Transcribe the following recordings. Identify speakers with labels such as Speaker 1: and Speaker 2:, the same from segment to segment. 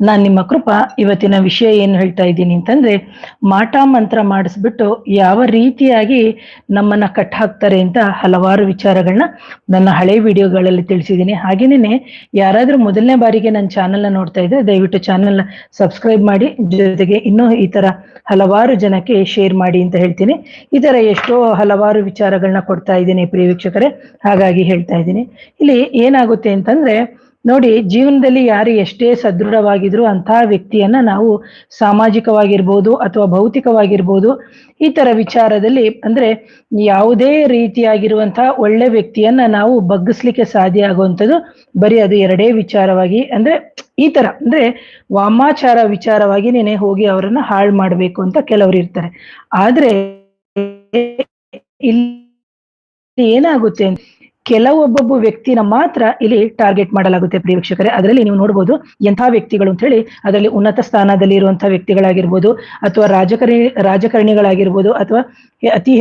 Speaker 1: ನಾನ್ ನಿಮ್ಮ ಕೃಪಾ ಇವತ್ತಿನ ವಿಷಯ ಏನು ಹೇಳ್ತಾ ಇದ್ದೀನಿ ಅಂತಂದ್ರೆ, ಮಾಟ ಮಂತ್ರ ಮಾಡಿಸ್ಬಿಟ್ಟು ಯಾವ ರೀತಿಯಾಗಿ ನಮ್ಮನ್ನ ಕಟ್ ಹಾಕ್ತಾರೆ ಅಂತ ಹಲವಾರು ವಿಚಾರಗಳನ್ನ ನನ್ನ ಹಳೆ ವಿಡಿಯೋಗಳಲ್ಲಿ ತಿಳಿಸಿದ್ದೀನಿ. ಹಾಗೇನೇನೆ ಯಾರಾದ್ರೂ ಮೊದಲನೇ ಬಾರಿಗೆ ನನ್ನ ಚಾನೆಲ್ನ ನೋಡ್ತಾ ಇದ್ರೆ ದಯವಿಟ್ಟು ಚಾನೆಲ್ನ ಸಬ್ಸ್ಕ್ರೈಬ್ ಮಾಡಿ, ಜೊತೆಗೆ ಇನ್ನೂ ಈ ತರ ಹಲವಾರು ಜನಕ್ಕೆ ಶೇರ್ ಮಾಡಿ ಅಂತ ಹೇಳ್ತೀನಿ. ಈ ತರ ಎಷ್ಟೋ ಹಲವಾರು ವಿಚಾರಗಳನ್ನ ಕೊಡ್ತಾ ಇದ್ದೀನಿ ಪ್ರಿಯ ವೀಕ್ಷಕರೇ, ಹಾಗಾಗಿ ಹೇಳ್ತಾ ಇದ್ದೀನಿ. ಇಲ್ಲಿ ಏನಾಗುತ್ತೆ ಅಂತಂದ್ರೆ ನೋಡಿ, ಜೀವನದಲ್ಲಿ ಯಾರು ಎಷ್ಟೇ ಸದೃಢವಾಗಿದ್ರು ಅಂತಹ ವ್ಯಕ್ತಿಯನ್ನ ನಾವು ಸಾಮಾಜಿಕವಾಗಿರ್ಬೋದು ಅಥವಾ ಭೌತಿಕವಾಗಿರ್ಬೋದು ಈ ತರ ವಿಚಾರದಲ್ಲಿ ಅಂದ್ರೆ ಯಾವುದೇ ರೀತಿಯಾಗಿರುವಂತಹ ಒಳ್ಳೆ ವ್ಯಕ್ತಿಯನ್ನ ನಾವು ಬಗ್ಗಿಸ್ಲಿಕ್ಕೆ ಸಾಧ್ಯ ಆಗುವಂಥದ್ದು ಬರೀ ಅದು ಎರಡೇ ವಿಚಾರವಾಗಿ, ಅಂದ್ರೆ ಈ ತರ ಅಂದ್ರೆ ವಾಮಾಚಾರ ವಿಚಾರವಾಗಿ ನೀನೆ ಹೋಗಿ ಅವರನ್ನ ಹಾಳು ಮಾಡ್ಬೇಕು ಅಂತ ಕೆಲವರು ಇರ್ತಾರೆ. ಆದ್ರೆ ಇಲ್ಲಿ ಏನಾಗುತ್ತೆ, ಕೆಲವೊಬ್ಬೊಬ್ಬ ವ್ಯಕ್ತಿನ ಮಾತ್ರ ಇಲ್ಲಿ ಟಾರ್ಗೆಟ್ ಮಾಡಲಾಗುತ್ತೆ ಪ್ರಿಯ ವೀಕ್ಷಕರೇ. ಅದರಲ್ಲಿ ನೀವು ನೋಡಬಹುದು ಎಂಥ ವ್ಯಕ್ತಿಗಳು ಅಂತ ಹೇಳಿ, ಅದರಲ್ಲಿ ಉನ್ನತ ಸ್ಥಾನದಲ್ಲಿ ಇರುವಂತಹ ವ್ಯಕ್ತಿಗಳಾಗಿರ್ಬೋದು ಅಥವಾ ರಾಜಕಾರಣಿಗಳಾಗಿರ್ಬೋದು ಅಥವಾ ಅತಿ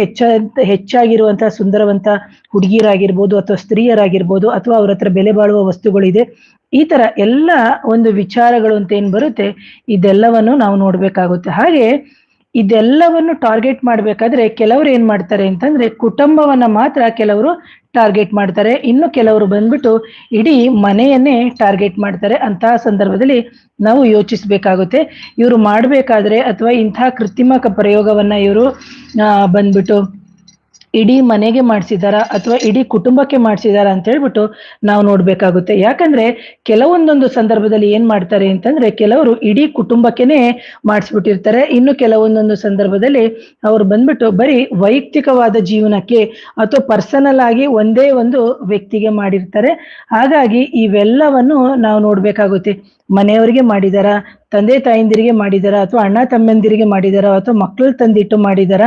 Speaker 1: ಹೆಚ್ಚಾಗಿರುವಂತಹ ಸುಂದರವಂತ ಹುಡುಗಿಯರಾಗಿರ್ಬೋದು ಅಥವಾ ಸ್ತ್ರೀಯರಾಗಿರ್ಬೋದು ಅಥವಾ ಅವ್ರ ಹತ್ರ ಬೆಲೆ ಬಾಳುವ ವಸ್ತುಗಳಿದೆ, ಈ ತರ ಎಲ್ಲ ಒಂದು ವಿಚಾರಗಳು ಅಂತ ಏನ್ ಬರುತ್ತೆ ಇದೆಲ್ಲವನ್ನು ನಾವು ನೋಡ್ಬೇಕಾಗುತ್ತೆ. ಹಾಗೆ ಇದೆಲ್ಲವನ್ನು ಟಾರ್ಗೆಟ್ ಮಾಡ್ಬೇಕಾದ್ರೆ ಕೆಲವರು ಏನ್ ಮಾಡ್ತಾರೆ ಅಂತಂದ್ರೆ ಕುಟುಂಬವನ್ನ ಮಾತ್ರ ಕೆಲವರು ಟಾರ್ಗೆಟ್ ಮಾಡ್ತಾರೆ, ಇನ್ನು ಕೆಲವರು ಬಂದ್ಬಿಟ್ಟು ಇಡೀ ಮನೆಯನ್ನೇ ಟಾರ್ಗೆಟ್ ಮಾಡ್ತಾರೆ. ಅಂತಹ ಸಂದರ್ಭದಲ್ಲಿ ನಾವು ಯೋಚಿಸ್ಬೇಕಾಗುತ್ತೆ, ಇವರು ಮಾಡ್ಬೇಕಾದ್ರೆ ಅಥವಾ ಇಂತಹ ಕೃತ್ರಿಮ ಪ್ರಯೋಗವನ್ನ ಇವರು ಬಂದ್ಬಿಟ್ಟು ಇಡೀ ಮನೆಗೆ ಮಾಡಿಸಿದಾರ ಅಥವಾ ಇಡೀ ಕುಟುಂಬಕ್ಕೆ ಮಾಡಿಸಿದಾರ ಅಂತ ಹೇಳ್ಬಿಟ್ಟು ನಾವು ನೋಡ್ಬೇಕಾಗುತ್ತೆ. ಯಾಕಂದ್ರೆ ಕೆಲವೊಂದೊಂದು ಸಂದರ್ಭದಲ್ಲಿ ಏನ್ ಮಾಡ್ತಾರೆ ಅಂತಂದ್ರೆ ಕೆಲವರು ಇಡೀ ಕುಟುಂಬಕ್ಕೆನೆ ಮಾಡಿಸ್ಬಿಟ್ಟಿರ್ತಾರೆ, ಇನ್ನು ಕೆಲವೊಂದೊಂದು ಸಂದರ್ಭದಲ್ಲಿ ಅವ್ರು ಬಂದ್ಬಿಟ್ಟು ಬರೀ ವೈಯಕ್ತಿಕವಾದ ಜೀವನಕ್ಕೆ ಅಥವಾ ಪರ್ಸನಲ್ ಆಗಿ ಒಂದೇ ಒಂದು ವ್ಯಕ್ತಿಗೆ ಮಾಡಿರ್ತಾರೆ. ಹಾಗಾಗಿ ಇವೆಲ್ಲವನ್ನು ನಾವು ನೋಡ್ಬೇಕಾಗುತ್ತೆ. ಮನೆಯವರಿಗೆ ಮಾಡಿದಾರ, ತಂದೆ ತಾಯಂದಿರಿಗೆ ಮಾಡಿದಾರ, ಅಥವಾ ಅಣ್ಣ ತಮ್ಮಂದಿರಿಗೆ ಮಾಡಿದಾರ, ಅಥವಾ ಮಕ್ಕಳು ತಂದಿಟ್ಟು ಮಾಡಿದಾರ,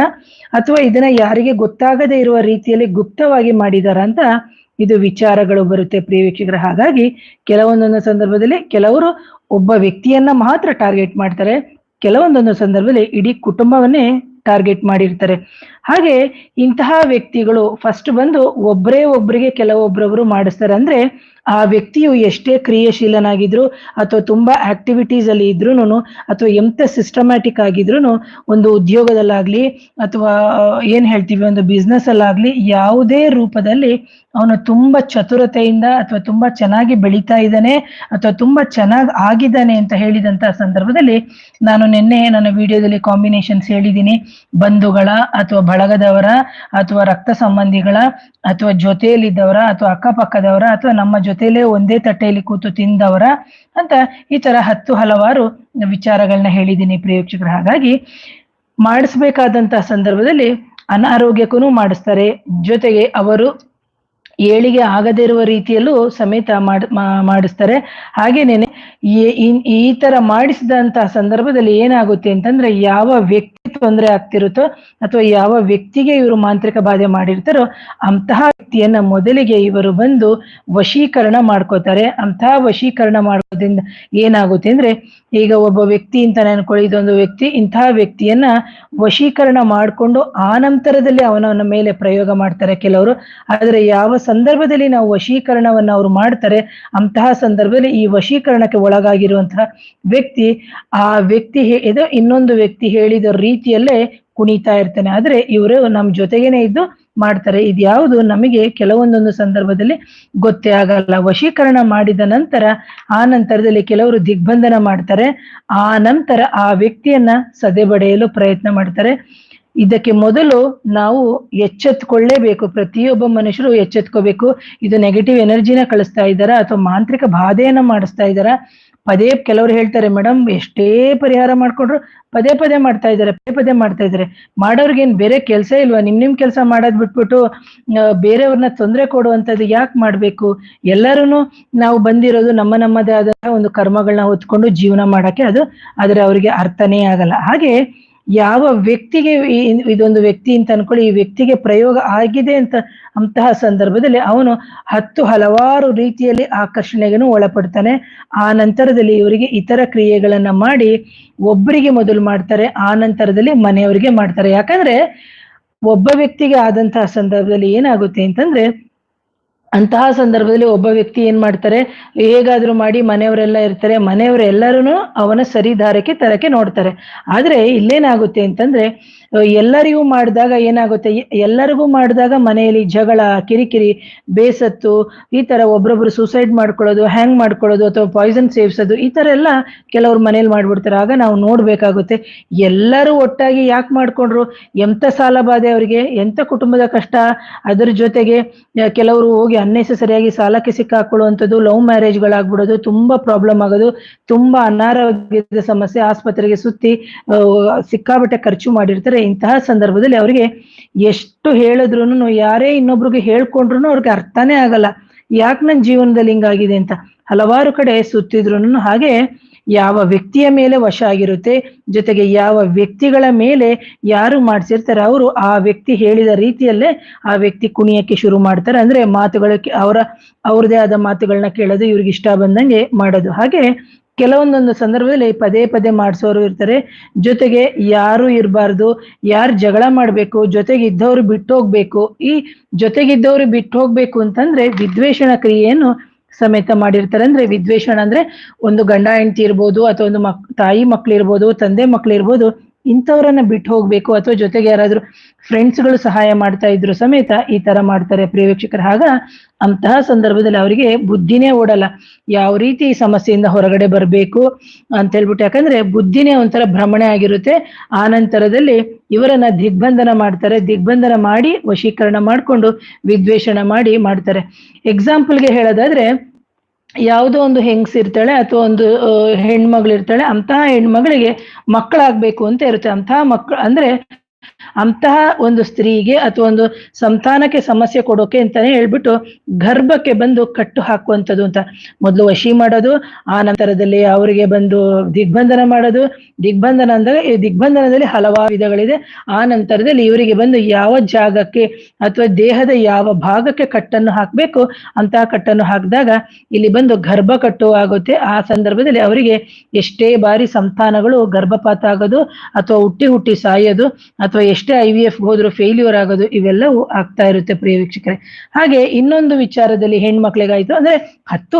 Speaker 1: ಅಥವಾ ಇದನ್ನ ಯಾರಿಗೆ ಗೊತ್ತಾಗದೇ ಇರುವ ರೀತಿಯಲ್ಲಿ ಗುಪ್ತವಾಗಿ ಮಾಡಿದಾರ ಅಂತ ಇದು ವಿಚಾರಗಳು ಬರುತ್ತೆ ಪ್ರಿಯ ವೀಕ್ಷಕರ. ಹಾಗಾಗಿ ಕೆಲವೊಂದೊಂದು ಸಂದರ್ಭದಲ್ಲಿ ಕೆಲವರು ಒಬ್ಬ ವ್ಯಕ್ತಿಯನ್ನ ಮಾತ್ರ ಟಾರ್ಗೆಟ್ ಮಾಡ್ತಾರೆ, ಕೆಲವೊಂದೊಂದು ಸಂದರ್ಭದಲ್ಲಿ ಇಡೀ ಕುಟುಂಬವನ್ನೇ ಟಾರ್ಗೆಟ್ ಮಾಡಿರ್ತಾರೆ. ಹಾಗೆ ಇಂತಹ ವ್ಯಕ್ತಿಗಳು ಫಸ್ಟ್ ಬಂದು ಒಬ್ಬರಿಗೆ ಕೆಲವೊಬ್ಬರವರು ಮಾಡಿಸ್ತಾರೆ. ಅಂದ್ರೆ ಆ ವ್ಯಕ್ತಿಯು ಎಷ್ಟೇ ಕ್ರಿಯಾಶೀಲನಾಗಿದ್ರು ಅಥವಾ ತುಂಬಾ ಆಕ್ಟಿವಿಟೀಸ್ ಅಲ್ಲಿ ಇದ್ರೂನು ಅಥವಾ ಎಂತ ಸಿಸ್ಟಮ್ಯಾಟಿಕ್ ಆಗಿದ್ರೂನು ಒಂದು ಉದ್ಯೋಗದಲ್ಲಾಗ್ಲಿ ಅಥವಾ ಏನ್ ಹೇಳ್ತೀವಿ ಒಂದು ಬಿಸ್ನೆಸ್ ಅಲ್ಲಾಗ್ಲಿ ಯಾವುದೇ ರೂಪದಲ್ಲಿ ಅವನು ತುಂಬಾ ಚತುರತೆಯಿಂದ ಅಥವಾ ತುಂಬಾ ಚೆನ್ನಾಗಿ ಬೆಳೀತಾ ಇದ್ದಾನೆ ಅಥವಾ ತುಂಬಾ ಚೆನ್ನಾಗಿ ಆಗಿದ್ದಾನೆ ಅಂತ ಹೇಳಿದಂತ ಸಂದರ್ಭದಲ್ಲಿ ನಾನು ನಿನ್ನೆ ನನ್ನ ವಿಡಿಯೋದಲ್ಲಿ ಕಾಂಬಿನೇಷನ್ಸ್ ಹೇಳಿದ್ದೀನಿ. ಬಂಧುಗಳ ಅಥವಾ ಬಳಗದವರ ಅಥವಾ ರಕ್ತ ಸಂಬಂಧಿಗಳ ಅಥವಾ ಜೊತೆಯಲ್ಲಿದ್ದವರ ಅಥವಾ ಅಕ್ಕಪಕ್ಕದವರ ಅಥವಾ ನಮ್ಮ ಜೊತೆಲೇ ಒಂದೇ ತಟ್ಟೆಯಲ್ಲಿ ಕೂತು ತಿಂದವರ ಅಂತ ಈ ತರ ಹಲವಾರು ವಿಚಾರಗಳನ್ನ ಹೇಳಿದ್ದೀನಿ ಪ್ರಿಯ ವೀಕ್ಷಕರು. ಹಾಗಾಗಿ ಮಾಡಿಸ್ಬೇಕಾದಂತಹ ಸಂದರ್ಭದಲ್ಲಿ ಅನಾರೋಗ್ಯಕ್ಕೂ ಮಾಡಿಸ್ತಾರೆ, ಜೊತೆಗೆ ಅವರು ಏಳಿಗೆ ಆಗದೇ ಇರುವ ರೀತಿಯಲ್ಲೂ ಸಮೇತ ಮಾಡಿಸ್ತಾರೆ. ಹಾಗೇನೇನೆ ಈ ತರ ಮಾಡಿಸಿದಂತಹ ಸಂದರ್ಭದಲ್ಲಿ ಏನಾಗುತ್ತೆ ಅಂತಂದ್ರೆ ಯಾವ ವ್ಯಕ್ತಿ ತೊಂದರೆ ಆಗ್ತಿರುತ್ತೋ ಅಥವಾ ಯಾವ ವ್ಯಕ್ತಿಗೆ ಇವರು ಮಾಂತ್ರಿಕ ಬಾಧೆ ಮಾಡಿರ್ತಾರೋ ಅಂತಹ ವ್ಯಕ್ತಿಯನ್ನ ಮೊದಲಿಗೆ ಇವರು ಬಂದು ವಶೀಕರಣ ಮಾಡ್ಕೋತಾರೆ. ಅಂತಹ ವಶೀಕರಣ ಮಾಡೋದ್ರಿಂದ ಏನಾಗುತ್ತೆ ಅಂದ್ರೆ, ಈಗ ಒಬ್ಬ ವ್ಯಕ್ತಿ ಅಂತ ಅನ್ಕೊಳ್ಳಿ, ಇದೊಂದು ವ್ಯಕ್ತಿ, ಇಂತಹ ವ್ಯಕ್ತಿಯನ್ನ ವಶೀಕರಣ ಮಾಡಿಕೊಂಡು ಆ ನಂತರದಲ್ಲಿ ಅವನ ಮೇಲೆ ಪ್ರಯೋಗ ಮಾಡ್ತಾರೆ ಕೆಲವರು. ಆದ್ರೆ ಯಾವ ಸಂದರ್ಭದಲ್ಲಿ ನಾವು ವಶೀಕರಣವನ್ನ ಅವ್ರು ಮಾಡ್ತಾರೆ ಅಂತಹ ಸಂದರ್ಭದಲ್ಲಿ ಈ ವಶೀಕರಣಕ್ಕೆ ಒಳಗಾಗಿರುವಂತಹ ವ್ಯಕ್ತಿ ಆ ವ್ಯಕ್ತಿ ಇದು ಇನ್ನೊಂದು ವ್ಯಕ್ತಿ ಹೇಳಿದ ರೀತಿಯಲ್ಲೇ ಕುಣಿತಾ ಇರ್ತಾನೆ. ಆದ್ರೆ ಇವರು ನಮ್ ಜೊತೆಗೇನೆ ಇದ್ದು ಮಾಡ್ತಾರೆ. ಇದ್ಯಾವುದು ನಮಗೆ ಕೆಲವೊಂದೊಂದು ಸಂದರ್ಭದಲ್ಲಿ ಗೊತ್ತೇ ಆಗಲ್ಲ. ವಶೀಕರಣ ಮಾಡಿದ ನಂತರ ಆ ನಂತರದಲ್ಲಿ ಕೆಲವರು ದಿಗ್ಬಂಧನ ಮಾಡ್ತಾರೆ, ಆ ನಂತರ ಆ ವ್ಯಕ್ತಿಯನ್ನ ಸದೆಬಡೆಯಲು ಪ್ರಯತ್ನ ಮಾಡ್ತಾರೆ. ಇದಕ್ಕೆ ಮೊದಲು ನಾವು ಎಚ್ಚೆತ್ಕೊಳ್ಳೇಬೇಕು, ಪ್ರತಿಯೊಬ್ಬ ಮನುಷ್ಯರು ಎಚ್ಚೆತ್ಕೋಬೇಕು. ಇದು ನೆಗೆಟಿವ್ ಎನರ್ಜಿನ ಕಳಿಸ್ತಾ ಇದ್ದಾರಾ ಅಥವಾ ಮಾಂತ್ರಿಕ ಬಾಧೆಯನ್ನ ಮಾಡಿಸ್ತಾ ಇದ್ದಾರಾ? ಕೆಲವರು ಹೇಳ್ತಾರೆ, ಮೇಡಮ್ ಎಷ್ಟೇ ಪರಿಹಾರ ಮಾಡ್ಕೊಂಡ್ರು ಪದೇ ಮಾಡ್ತಾ ಇದ್ದಾರೆ. ಮಾಡೋರ್ಗೇನ್ ಬೇರೆ ಕೆಲಸ ಇಲ್ವಾ? ನಿಮ್ ಕೆಲಸ ಮಾಡೋದ್ ಬಿಟ್ಬಿಟ್ಟು ಬೇರೆಯವ್ರನ್ನ ತೊಂದರೆ ಕೊಡುವಂಥದ್ದು ಯಾಕೆ ಮಾಡ್ಬೇಕು? ಎಲ್ಲರೂ ನಾವು ಬಂದಿರೋದು ನಮ್ಮದೇ ಆದ ಒಂದು ಕರ್ಮಗಳನ್ನ ಹೊತ್ಕೊಂಡು ಜೀವನ ಮಾಡಕ್ಕೆ, ಅದು ಆದ್ರೆ ಅವರಿಗೆ ಅರ್ಥನೇ ಆಗಲ್ಲ. ಹಾಗೆ ಯಾವ ವ್ಯಕ್ತಿಗೆ ಇದೊಂದು ವ್ಯಕ್ತಿ ಅಂತ ಅನ್ಕೊಳ್ಳಿ, ಈ ವ್ಯಕ್ತಿಗೆ ಪ್ರಯೋಗ ಆಗಿದೆ ಅಂತ ಅಂತಹ ಸಂದರ್ಭದಲ್ಲಿ ಅವನು ಹಲವಾರು ರೀತಿಯಲ್ಲಿ ಆಕರ್ಷಣೆಗೂ ಒಳಪಡ್ತಾನೆ. ಆ ನಂತರದಲ್ಲಿ ಇವರಿಗೆ ಇತರ ಕ್ರಿಯೆಗಳನ್ನ ಮಾಡಿ ಒಬ್ಬರಿಗೆ ಮೊದಲು ಮಾಡ್ತಾರೆ, ಆ ನಂತರದಲ್ಲಿ ಮನೆಯವರಿಗೆ ಮಾಡ್ತಾರೆ. ಯಾಕಂದ್ರೆ ಒಬ್ಬ ವ್ಯಕ್ತಿಗೆ ಆದಂತಹ ಸಂದರ್ಭದಲ್ಲಿ ಏನಾಗುತ್ತೆ ಅಂತಂದ್ರೆ ಅಂತಹ ಸಂದರ್ಭದಲ್ಲಿ ಒಬ್ಬ ವ್ಯಕ್ತಿ ಏನ್ ಮಾಡ್ತಾರೆ, ಹೇಗಾದ್ರೂ ಮಾಡಿ ಮನೆಯವರೆಲ್ಲ ಇರ್ತಾರೆ, ಮನೆಯವರೆಲ್ಲರೂ ಅವನ ಸರಿ ದಾರಕ್ಕೆ ತರಕ್ಕೆ ನೋಡ್ತಾರೆ. ಆದ್ರೆ ಇಲ್ಲೇನಾಗುತ್ತೆ ಅಂತಂದ್ರೆ ಎಲ್ಲರಿಗೂ ಮಾಡಿದಾಗ ಏನಾಗುತ್ತೆ, ಎಲ್ಲರಿಗೂ ಮಾಡಿದಾಗ ಮನೆಯಲ್ಲಿ ಜಗಳ, ಕಿರಿಕಿರಿ, ಬೇಸತ್ತು, ಈ ತರ ಒಬ್ರೊಬ್ರು ಸೂಸೈಡ್ ಮಾಡ್ಕೊಳ್ಳೋದು, ಹ್ಯಾಂಗ್ ಮಾಡ್ಕೊಳ್ಳೋದು ಅಥವಾ ಪಾಯ್ಸನ್ ಸೇವಿಸೋದು, ಈ ತರ ಎಲ್ಲ ಕೆಲವ್ರು ಮನೇಲಿ ಮಾಡ್ಬಿಡ್ತಾರೆ. ಆಗ ನಾವು ನೋಡ್ಬೇಕಾಗುತ್ತೆ ಎಲ್ಲರೂ ಒಟ್ಟಾಗಿ ಯಾಕೆ ಮಾಡ್ಕೊಂಡ್ರು, ಎಂತ ಸಾಲ ಬಾಧೆ ಅವರಿಗೆ, ಎಂತ ಕುಟುಂಬದ ಕಷ್ಟ, ಅದರ ಜೊತೆಗೆ ಕೆಲವರು ಹೋಗಿ ಅನ್ನೆಸೆಸರಿಯಾಗಿ ಸಾಲಕ್ಕೆ ಸಿಕ್ಕಾಕೊಳ್ಳುವಂಥದ್ದು, ಲವ್ ಮ್ಯಾರೇಜ್ಗಳಾಗ್ಬಿಡೋದು, ತುಂಬಾ ಪ್ರಾಬ್ಲಮ್ ಆಗೋದು, ತುಂಬಾ ಅನಾರೋಗ್ಯದ ಸಮಸ್ಯೆ, ಆಸ್ಪತ್ರೆಗೆ ಸುತ್ತಿ ಸಿಕ್ಕಾಬಟ್ಟೆ ಖರ್ಚು ಮಾಡಿರ್ತಾರೆ. ಇಂತಹ ಸಂದರ್ಭದಲ್ಲಿ ಅವರಿಗೆ ಎಷ್ಟು ಹೇಳಿದ್ರು, ಯಾರೇ ಇನ್ನೊಬ್ರಿಗೆ ಹೇಳ್ಕೊಂಡ್ರು ಅವ್ರಿಗೆ ಅರ್ಥನೇ ಆಗಲ್ಲ, ಯಾಕೆ ನನ್ನ ಜೀವನದಲ್ಲಿ ಹಿಂಗಾಗಿದೆ ಅಂತ. ಹಲವಾರು ಕಡೆ ಸುತ್ತಿದ್ರು ಹಾಗೆ ಯಾವ ವ್ಯಕ್ತಿಯ ಮೇಲೆ ವಶ ಆಗಿರುತ್ತೆ, ಜೊತೆಗೆ ಯಾವ ವ್ಯಕ್ತಿಗಳ ಮೇಲೆ ಯಾರು ಮಾಡ್ಸಿರ್ತಾರೆ ಅವರು ಆ ವ್ಯಕ್ತಿ ಹೇಳಿದ ರೀತಿಯಲ್ಲೇ ಆ ವ್ಯಕ್ತಿ ಕುಣಿಯಕ್ಕೆ ಶುರು ಮಾಡ್ತಾರೆ. ಅಂದ್ರೆ ಮಾತುಗಳಕ್ಕೆ ಅವ್ರದೇ ಆದ ಮಾತುಗಳನ್ನ ಕೇಳೋದು, ಇವ್ರಿಗೆ ಇಷ್ಟ ಬಂದಂಗೆ ಮಾಡೋದು. ಹಾಗೆ ಕೆಲವೊಂದೊಂದು ಸಂದರ್ಭದಲ್ಲಿ ಪದೇ ಪದೇ ಮಾಡಿಸೋರು ಇರ್ತಾರೆ. ಜೊತೆಗೆ ಯಾರು ಇರಬಾರ್ದು, ಯಾರು ಜಗಳ ಮಾಡ್ಬೇಕು, ಜೊತೆಗೆ ಇದ್ದವ್ರು ಬಿಟ್ಟು ಹೋಗ್ಬೇಕು. ಈ ಜೊತೆಗಿದ್ದವ್ರು ಬಿಟ್ಟು ಹೋಗ್ಬೇಕು ಅಂತಂದ್ರೆ ವಿದ್ವೇಷಣ ಕ್ರಿಯೆಯನ್ನು ಸಮೇತ ಮಾಡಿರ್ತಾರೆ. ಅಂದ್ರೆ ವಿದ್ವೇಷಣ ಅಂದ್ರೆ ಒಂದು ಗಂಡ ಹೆಂಡತಿ ಇರ್ಬೋದು, ಅಥವಾ ಒಂದು ತಾಯಿ ಮಕ್ಳಿರ್ಬೋದು, ತಂದೆ ಮಕ್ಳಿರ್ಬೋದು, ಇಂಥವ್ರನ್ನ ಬಿಟ್ಟು ಹೋಗ್ಬೇಕು, ಅಥವಾ ಜೊತೆಗೆ ಯಾರಾದ್ರೂ ಫ್ರೆಂಡ್ಸ್ಗಳು ಸಹಾಯ ಮಾಡ್ತಾ ಇದ್ರು ಸಮೇತ ಈ ತರ ಮಾಡ್ತಾರೆ ಪ್ರಿಯ ವೀಕ್ಷಕರು. ಆಗ ಅಂತಹ ಸಂದರ್ಭದಲ್ಲಿ ಅವರಿಗೆ ಬುದ್ಧಿನೇ ಓಡಲ್ಲ, ಯಾವ ರೀತಿ ಈ ಸಮಸ್ಯೆಯಿಂದ ಹೊರಗಡೆ ಬರ್ಬೇಕು ಅಂತ ಹೇಳ್ಬಿಟ್ಟು. ಯಾಕಂದ್ರೆ ಬುದ್ಧಿನೇ ಒಂಥರ ಭ್ರಮಣೆ ಆಗಿರುತ್ತೆ. ಆ ನಂತರದಲ್ಲಿ ಇವರನ್ನ ದಿಗ್ಬಂಧನ ಮಾಡ್ತಾರೆ, ದಿಗ್ಬಂಧನ ಮಾಡಿ ವಶೀಕರಣ ಮಾಡ್ಕೊಂಡು ವಿದ್ವೇಷಣ ಮಾಡಿ ಮಾಡ್ತಾರೆ. ಎಕ್ಸಾಂಪಲ್ಗೆ ಹೇಳೋದಾದ್ರೆ, ಯಾವುದೋ ಒಂದು ಹೆಂಗಸಿರ್ತಾಳೆ ಅಥವಾ ಒಂದು ಹೆಣ್ಮಗಳಿರ್ತಾಳೆ, ಅಂತಹ ಹೆಣ್ಮಗಳಿಗೆ ಮಕ್ಕಳಾಗ್ಬೇಕು ಅಂತ ಇರುತ್ತೆ. ಅಂತಹ ಮಕ್ಕಳು ಅಂದ್ರೆ ಅಂತಹ ಒಂದು ಸ್ತ್ರೀಗೆ ಅಥವಾ ಒಂದು ಸಂತಾನಕ್ಕೆ ಸಮಸ್ಯೆ ಕೊಡೋಕೆ ಅಂತಾನೆ ಹೇಳ್ಬಿಟ್ಟು ಗರ್ಭಕ್ಕೆ ಬಂದು ಕಟ್ಟು ಹಾಕುವಂಥದ್ದು ಅಂತ ಮೊದಲು ವಶಿ ಮಾಡೋದು, ಆ ನಂತರದಲ್ಲಿ ಅವರಿಗೆ ಬಂದು ದಿಗ್ಬಂಧನ ಮಾಡೋದು. ದಿಗ್ಬಂಧನ ಅಂದಾಗ ಈ ದಿಗ್ಬಂಧನದಲ್ಲಿ ಹಲವಾರು ವಿಧಗಳಿದೆ. ಆ ನಂತರದಲ್ಲಿ ಇವರಿಗೆ ಬಂದು ಯಾವ ಜಾಗಕ್ಕೆ ಅಥವಾ ದೇಹದ ಯಾವ ಭಾಗಕ್ಕೆ ಕಟ್ಟನ್ನು ಹಾಕಬೇಕು ಅಂತಹ ಕಟ್ಟನ್ನು ಹಾಕಿದಾಗ ಇಲ್ಲಿ ಬಂದು ಗರ್ಭ ಕಟ್ಟು ಆಗುತ್ತೆ. ಆ ಸಂದರ್ಭದಲ್ಲಿ ಅವರಿಗೆ ಎಷ್ಟೇ ಬಾರಿ ಸಂತಾನಗಳು ಗರ್ಭಪಾತ ಆಗೋದು, ಅಥವಾ ಹುಟ್ಟಿ ಸಾಯೋದು, ಅಥವಾ ಎಷ್ಟೇ IVF ಹೋದ್ರು ಫೇಲ್ಯೂರ್ ಆಗೋದು, ಇವೆಲ್ಲವೂ ಆಗ್ತಾ ಇರುತ್ತೆ ಪ್ರಿಯ ವೀಕ್ಷಕರೇ. ಹಾಗೆ ಇನ್ನೊಂದು ವಿಚಾರದಲ್ಲಿ ಹೆಣ್ಮಕ್ಳಿಗಾಯ್ತು ಅಂದ್ರೆ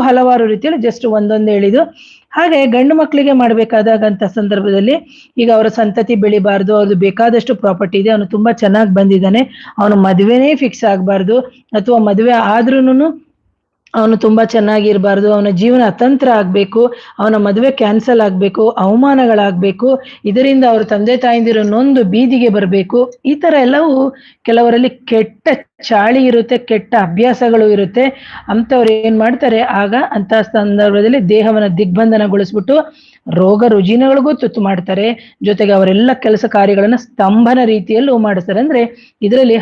Speaker 1: ಹಲವಾರು ರೀತಿಯಲ್ಲಿ ಜಸ್ಟ್ ಒಂದೊಂದು ಹೇಳಿದು. ಹಾಗೆ ಗಂಡು ಮಕ್ಕಳಿಗೆ ಮಾಡ್ಬೇಕಾದಾಗಂತ ಸಂದರ್ಭದಲ್ಲಿ ಈಗ ಅವರ ಸಂತತಿ ಬೆಳಿಬಾರ್ದು, ಅವ್ರದ್ದು ಬೇಕಾದಷ್ಟು ಪ್ರಾಪರ್ಟಿ ಇದೆ, ಅವನು ತುಂಬಾ ಚೆನ್ನಾಗಿ ಬಂದಿದ್ದಾನೆ, ಅವನು ಮದುವೆನೇ ಫಿಕ್ಸ್ ಆಗ್ಬಾರ್ದು, ಅಥವಾ ಮದುವೆ ಆದ್ರೂನು ಅವನು ತುಂಬಾ ಚೆನ್ನಾಗಿರ್ಬಾರ್ದು, ಅವನ ಜೀವನ ಅತಂತ್ರ ಆಗ್ಬೇಕು, ಅವನ ಮದುವೆ ಕ್ಯಾನ್ಸಲ್ ಆಗ್ಬೇಕು, ಅವಮಾನಗಳಾಗ್ಬೇಕು, ಇದರಿಂದ ಅವ್ರ ತಂದೆ ತಾಯಿಂದಿರೋ ನೊಂದು ಬೀದಿಗೆ ಬರಬೇಕು. ಈ ತರ ಎಲ್ಲವೂ ಕೆಲವರಲ್ಲಿ ಕೆಟ್ಟ ಚಾಳಿ ಇರುತ್ತೆ, ಕೆಟ್ಟ ಅಭ್ಯಾಸಗಳು ಇರುತ್ತೆ. ಅಂತವ್ರು ಏನ್ ಮಾಡ್ತಾರೆ, ಆಗ ಅಂತ ಸಂದರ್ಭದಲ್ಲಿ ದೇಹವನ್ನ ದಿಗ್ಬಂಧನಗೊಳಿಸ್ಬಿಟ್ಟು ರೋಗ ರುಜಿನಗಳಿಗೂ ತುತ್ತು ಮಾಡ್ತಾರೆ. ಜೊತೆಗೆ ಅವರೆಲ್ಲ ಕೆಲಸ ಕಾರ್ಯಗಳನ್ನ ಸ್ತಂಭನ ರೀತಿಯಲ್ಲೂ ಮಾಡಿಸ್ತಾರೆ. ಅಂದ್ರೆ ಇದರಲ್ಲಿ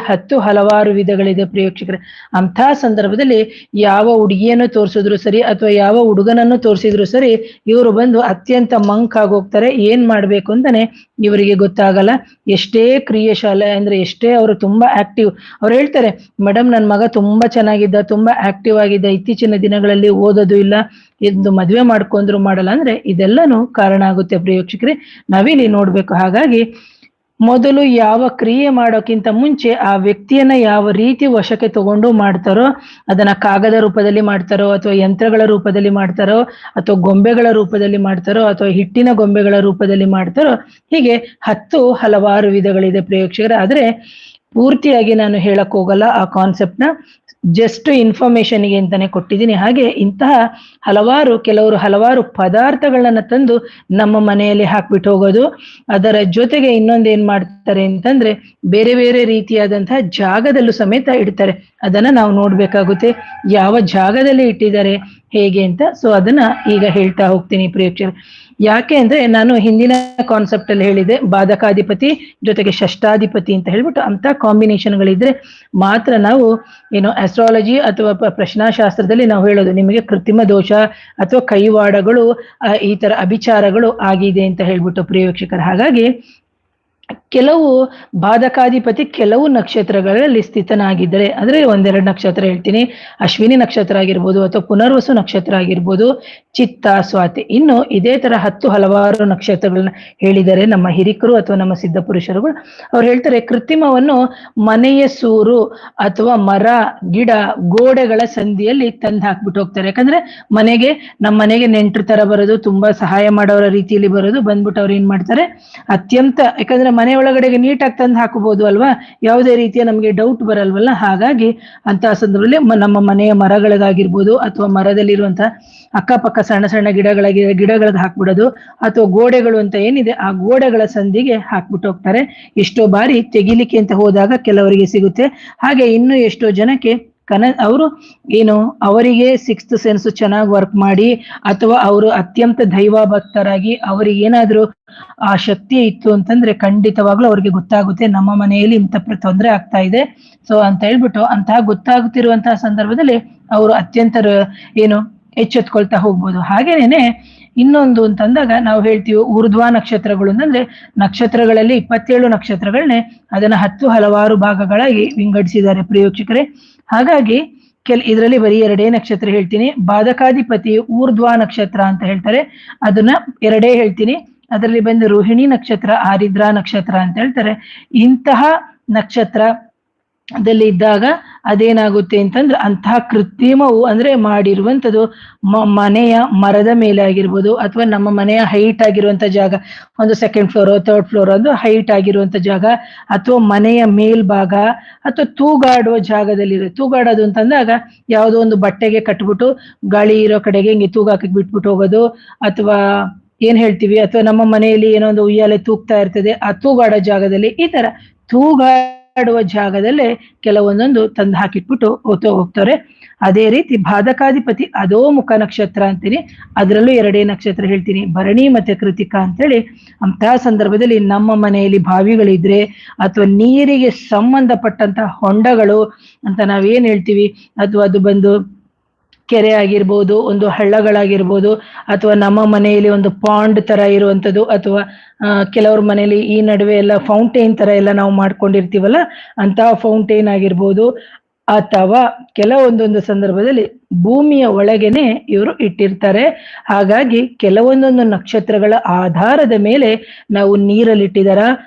Speaker 1: ಹಲವಾರು ವಿಧಗಳಿದೆ ಪ್ರಿಯಕ್ಷಕರೇ. ಅಂತಹ ಸಂದರ್ಭದಲ್ಲಿ ಯಾವ ಹುಡುಗಿಯನ್ನು ತೋರಿಸಿದ್ರು ಸರಿ, ಅಥವಾ ಯಾವ ಹುಡುಗನನ್ನು ತೋರಿಸಿದ್ರು ಸರಿ, ಇವರು ಬಂದು ಅತ್ಯಂತ ಮಂಕ್ ಆಗೋಗ್ತಾರೆ. ಏನ್ ಮಾಡ್ಬೇಕು ಅಂತಾನೆ ಇವರಿಗೆ ಗೊತ್ತಾಗಲ್ಲ. ಎಷ್ಟೇ ಕ್ರಿಯಾಶಾಲೆ ಅಂದ್ರೆ ಎಷ್ಟೇ ಅವರು ತುಂಬಾ ಆಕ್ಟಿವ್, ಅವ್ರು ಹೇಳ್ತಾರೆ, ಮೇಡಮ್ ನನ್ನ ಮಗ ತುಂಬಾ ಚೆನ್ನಾಗಿದ್ದ, ತುಂಬಾ ಆಕ್ಟಿವ್ ಆಗಿದ್ದ, ಇತ್ತೀಚಿನ ದಿನಗಳಲ್ಲಿ ಓದೋದು ಇಲ್ಲ, ಇದು ಮದುವೆ ಮಾಡ್ಕೊಂಡ್ರು ಮಾಡಲ್ಲ. ಅಂದ್ರೆ ಇದೆಲ್ಲಾನು ಕಾರಣ ಆಗುತ್ತೆ ಪ್ರಿಯ ವೀಕ್ಷಕರೇ, ನಾವಿಲ್ಲಿ ನೋಡ್ಬೇಕು. ಹಾಗಾಗಿ ಮೊದಲು ಯಾವ ಕ್ರಿಯೆ ಮಾಡೋಕ್ಕಿಂತ ಮುಂಚೆ ಆ ವ್ಯಕ್ತಿಯನ್ನ ಯಾವ ರೀತಿ ವಶಕ್ಕೆ ತಗೊಂಡು ಮಾಡ್ತಾರೋ, ಅದನ್ನ ಕಾಗದ ರೂಪದಲ್ಲಿ ಮಾಡ್ತಾರೋ, ಅಥವಾ ಯಂತ್ರಗಳ ರೂಪದಲ್ಲಿ ಮಾಡ್ತಾರೋ, ಅಥವಾ ಗೊಂಬೆಗಳ ರೂಪದಲ್ಲಿ ಮಾಡ್ತಾರೋ, ಅಥವಾ ಹಿಟ್ಟಿನ ಗೊಂಬೆಗಳ ರೂಪದಲ್ಲಿ ಮಾಡ್ತಾರೋ, ಹೀಗೆ ಹಲವಾರು ವಿಧಗಳಿದೆ ಪ್ರೇಕ್ಷಕರೇ. ಆದ್ರೆ ಪೂರ್ತಿಯಾಗಿ ನಾನು ಹೇಳಕ್ ಹೋಗಲ್ಲ ಆ ಕಾನ್ಸೆಪ್ಟ್ ನ, ಜಸ್ಟ್ ಇನ್ಫಾರ್ಮೇಶನ್ಗೆ ಅಂತಾನೆ ಕೊಟ್ಟಿದ್ದೀನಿ. ಹಾಗೆ ಇಂತಹ ಕೆಲವರು ಹಲವಾರು ಪದಾರ್ಥಗಳನ್ನ ತಂದು ನಮ್ಮ ಮನೆಯಲ್ಲಿ ಹಾಕ್ಬಿಟ್ಟು ಹೋಗೋದು, ಅದರ ಜೊತೆಗೆ ಇನ್ನೊಂದು ಏನ್ ಮಾಡ್ತಾರೆ ಅಂತಂದ್ರೆ ಬೇರೆ ಬೇರೆ ರೀತಿಯಾದಂತಹ ಜಾಗದಲ್ಲೂ ಸಮೇತ ಇಡ್ತಾರೆ. ಅದನ್ನ ನಾವು ನೋಡ್ಬೇಕಾಗುತ್ತೆ, ಯಾವ ಜಾಗದಲ್ಲಿ ಇಟ್ಟಿದ್ದಾರೆ ಹೇಗೆ ಅಂತ. ಸೊ ಅದನ್ನ ಈಗ ಹೇಳ್ತಾ ಹೋಗ್ತೀನಿ ಪ್ರೇಕ್ಷಕರು. ಯಾಕೆ ಅಂದ್ರೆ ನಾನು ಹಿಂದಿನ ಕಾನ್ಸೆಪ್ಟ್ ಅಲ್ಲಿ ಹೇಳಿದೆ, ಬಾಧಕಾಧಿಪತಿ ಜೊತೆಗೆ ಷಷ್ಠಾಧಿಪತಿ ಅಂತ ಹೇಳ್ಬಿಟ್ಟು ಅಂತ ಕಾಂಬಿನೇಷನ್ಗಳಿದ್ರೆ ಮಾತ್ರ ನಾವು ಆಸ್ಟ್ರಾಲಜಿ ಅಥವಾ ಪ್ರಶ್ನಾಶಾಸ್ತ್ರದಲ್ಲಿ ನಾವು ಹೇಳೋದು ನಿಮಗೆ ಕೃತ್ರಿಮ ದೋಷ ಅಥವಾ ಕೈವಾಡಗಳು, ಈ ತರ ಅಭಿಚಾರಗಳು ಆಗಿದೆ ಅಂತ ಹೇಳ್ಬಿಟ್ಟು ಪ್ರಿಯ ವೀಕ್ಷಕರು. ಹಾಗಾಗಿ ಕೆಲವು ಬಾಧಕಾಧಿಪತಿ ಕೆಲವು ನಕ್ಷತ್ರಗಳಲ್ಲಿ ಸ್ಥಿತನಾಗಿದ್ದರೆ, ಅಂದ್ರೆ ಒಂದೆರಡು ನಕ್ಷತ್ರ ಹೇಳ್ತೀನಿ, ಅಶ್ವಿನಿ ನಕ್ಷತ್ರ ಆಗಿರ್ಬೋದು ಅಥವಾ ಪುನರ್ವಸು ನಕ್ಷತ್ರ ಆಗಿರ್ಬೋದು, ಚಿತ್ತ, ಸ್ವಾತಿ, ಇನ್ನು ಇದೇ ತರ ಹಲವಾರು ನಕ್ಷತ್ರಗಳನ್ನ ಹೇಳಿದ್ದಾರೆ ನಮ್ಮ ಹಿರಿಕರು ಅಥವಾ ನಮ್ಮ ಸಿದ್ಧ ಪುರುಷರುಗಳು. ಅವ್ರು ಹೇಳ್ತಾರೆ ಕೃತ್ರಿಮವನ್ನು ಮನೆಯ ಸೂರು ಅಥವಾ ಮರ, ಗಿಡ, ಗೋಡೆಗಳ ಸಂಧಿಯಲ್ಲಿ ತಂದು ಹಾಕ್ಬಿಟ್ಟು ಹೋಗ್ತಾರೆ. ಯಾಕಂದ್ರೆ ನಮ್ಮ ಮನೆಗೆ ನೆಂಟ್ರ ತರ ಬರೋದು, ತುಂಬಾ ಸಹಾಯ ಮಾಡೋರ ರೀತಿಯಲ್ಲಿ ಬರೋದು, ಬಂದ್ಬಿಟ್ಟು ಅವ್ರು ಏನ್ ಮಾಡ್ತಾರೆ ಅತ್ಯಂತ, ಯಾಕಂದ್ರೆ ಮನೆ ಒಳಗಡೆಗೆ ನೀಟಾಗಿ ತಂದು ಹಾಕಬಹುದು ಅಲ್ವಾ, ಯಾವುದೇ ರೀತಿಯ ನಮಗೆ ಡೌಟ್ ಬರಲ್ವಲ್ಲ. ಹಾಗಾಗಿ ಅಂತಹ ಸಂದರ್ಭದಲ್ಲಿ ನಮ್ಮ ಮನೆಯ ಮರಗಳಿಗಾಗಿರ್ಬೋದು ಅಥವಾ ಮರದಲ್ಲಿರುವಂತಹ ಅಕ್ಕಪಕ್ಕ ಸಣ್ಣ ಸಣ್ಣ ಗಿಡಗಳಿಗೆ ಹಾಕ್ಬಿಡೋದು, ಅಥವಾ ಗೋಡೆಗಳು ಅಂತ ಏನಿದೆ ಆ ಗೋಡೆಗಳ ಸಂಧಿಗೆ ಹಾಕ್ಬಿಟ್ಟು ಹೋಗ್ತಾರೆ. ಎಷ್ಟೋ ಬಾರಿ ತೆಗಿಲಿಕ್ಕೆ ಅಂತ ಹೋದಾಗ ಕೆಲವರಿಗೆ ಸಿಗುತ್ತೆ. ಹಾಗೆ ಇನ್ನು ಎಷ್ಟೋ ಜನಕ್ಕೆ ಅವರು ಅವರಿಗೆ ಸಿಕ್ಸ್ತ್ ಸೆನ್ಸ್ ಚೆನ್ನಾಗಿ ವರ್ಕ್ ಮಾಡಿ, ಅಥವಾ ಅವರು ಅತ್ಯಂತ ದೈವ ಭಕ್ತರಾಗಿ ಅವರಿಗೆ ಏನಾದ್ರೂ ಆ ಶಕ್ತಿ ಇತ್ತು ಅಂತಂದ್ರೆ ಖಂಡಿತವಾಗ್ಲೂ ಅವ್ರಿಗೆ ಗೊತ್ತಾಗುತ್ತೆ ನಮ್ಮ ಮನೆಯಲ್ಲಿ ಇಂಥ ತೊಂದರೆ ಆಗ್ತಾ ಇದೆ. ಸೊ ಅಂತ ಹೇಳ್ಬಿಟ್ಟು ಅಂತಹ ಗೊತ್ತಾಗುತ್ತಿರುವಂತಹ ಸಂದರ್ಭದಲ್ಲಿ ಅವರು ಅತ್ಯಂತ ಎಚ್ಚೆತ್ಕೊಳ್ತಾ ಹೋಗ್ಬೋದು. ಹಾಗೇನೆ ಇನ್ನೊಂದು ಅಂತಂದಾಗ ನಾವು ಹೇಳ್ತೀವಿ ಊರ್ಧ್ವ ನಕ್ಷತ್ರಗಳು ಅಂತಂದ್ರೆ ನಕ್ಷತ್ರಗಳಲ್ಲಿ 27 ನಕ್ಷತ್ರಗಳನ್ನೇ ಅದನ್ನ ಹಲವಾರು ಭಾಗಗಳಾಗಿ ವಿಂಗಡಿಸಿದ್ದಾರೆ ಪ್ರಿಯೋಕ್ಷಕರೇ. ಹಾಗಾಗಿ ಇದರಲ್ಲಿ ಬರೀ 2 ನಕ್ಷತ್ರ ಹೇಳ್ತೀನಿ. ಬಾಧಕಾಧಿಪತಿ ಊರ್ಧ್ವ ನಕ್ಷತ್ರ ಅಂತ ಹೇಳ್ತಾರೆ, ಅದನ್ನ 2 ಹೇಳ್ತೀನಿ. ಅದರಲ್ಲಿ ಬಂದು ರೋಹಿಣಿ ನಕ್ಷತ್ರ, ಆರಿದ್ರ ನಕ್ಷತ್ರ ಅಂತ ಹೇಳ್ತಾರೆ. ಇಂತಹ ನಕ್ಷತ್ರದಲ್ಲಿ ಇದ್ದಾಗ ಅದೇನಾಗುತ್ತೆ ಅಂತಂದ್ರೆ ಅಂತಹ ಕೃತ್ರಿಮವು ಅಂದ್ರೆ ಮಾಡಿರುವಂಥದ್ದು ಮನೆಯ ಮರದ ಮೇಲೆ ಆಗಿರ್ಬೋದು, ಅಥವಾ ನಮ್ಮ ಮನೆಯ ಹೈಟ್ ಆಗಿರುವಂತ ಜಾಗ, ಒಂದು 2nd ಫ್ಲೋರ್ 3rd ಫ್ಲೋರ್ ಒಂದು ಹೈಟ್ ಆಗಿರುವಂತ ಜಾಗ, ಅಥವಾ ಮನೆಯ ಮೇಲ್ಭಾಗ, ಅಥವಾ ತೂಗಾಡುವ ಜಾಗದಲ್ಲಿ ತೂಗಾಡೋದು ಅಂತಂದಾಗ ಯಾವುದೋ ಒಂದು ಬಟ್ಟೆಗೆ ಕಟ್ಬಿಟ್ಟು ಗಾಳಿ ಇರೋ ಕಡೆಗೆ ಹಿಂಗೆ ತೂಗಾಕಿ ಬಿಟ್ಬಿಟ್ಟು ಹೋಗೋದು, ಅಥವಾ ಏನ್ ಹೇಳ್ತೀವಿ, ಅಥವಾ ನಮ್ಮ ಮನೆಯಲ್ಲಿ ಏನೋ ಒಂದು ಉಯ್ಯಾಲೆ ತೂಗ್ತಾ ಇರ್ತದೆ ಆ ತೂಗಾಡೋ ಜಾಗದಲ್ಲಿ, ಈ ತರ ತೂಗಾಡುವ ಜಾಗದಲ್ಲೇ ಕೆಲವೊಂದೊಂದು ತಂದು ಹಾಕಿಟ್ಬಿಟ್ಟು ಹೋಗ್ತಾರೆ. ಅದೇ ರೀತಿ ಬಾಧಕಾಧಿಪತಿ ಅಧೋಮುಖ ನಕ್ಷತ್ರ ಅಂತೀನಿ, ಅದರಲ್ಲೂ 2 ನಕ್ಷತ್ರ ಹೇಳ್ತೀನಿ, ಭರಣಿ ಮತ್ತೆ ಕೃತಿಕಾ ಅಂತೇಳಿ. ಅಂತಹ ಸಂದರ್ಭದಲ್ಲಿ ನಮ್ಮ ಮನೆಯಲ್ಲಿ ಬಾವಿಗಳಿದ್ರೆ ಅಥವಾ ನೀರಿಗೆ ಸಂಬಂಧಪಟ್ಟಂತಹ ಹೊಂಡಗಳು ಅಂತ ನಾವೇನ್ ಹೇಳ್ತೀವಿ, ಅಥವಾ ಅದು ಬಂದು ಕೆರೆ ಆಗಿರ್ಬೋದು, ಒಂದು ಹಳ್ಳಗಳಾಗಿರ್ಬೋದು, ಅಥವಾ ನಮ್ಮ ಮನೆಯಲ್ಲಿ ಒಂದು ಪಾಂಡ್ ತರ ಇರುವಂಥದ್ದು, ಅಥವಾ ಕೆಲವ್ರ ಮನೆಯಲ್ಲಿ ಈ ನಡುವೆ ಎಲ್ಲ ಫೌಂಟೇನ್ ತರ ಎಲ್ಲ ನಾವು ಮಾಡ್ಕೊಂಡಿರ್ತೀವಲ್ಲ ಅಂತಹ ಫೌಂಟೇನ್ ಆಗಿರ್ಬೋದು, ಅಥವಾ ಕೆಲವೊಂದೊಂದು ಸಂದರ್ಭದಲ್ಲಿ ಭೂಮಿಯ ಒಳಗೇನೆ ಇವರು ಇಟ್ಟಿರ್ತಾರೆ. ಹಾಗಾಗಿ ಕೆಲವೊಂದೊಂದು ನಕ್ಷತ್ರಗಳ ಆಧಾರದ ಮೇಲೆ ನಾವು ನೀರಲ್ಲಿಟ್ಟಿದಾರ,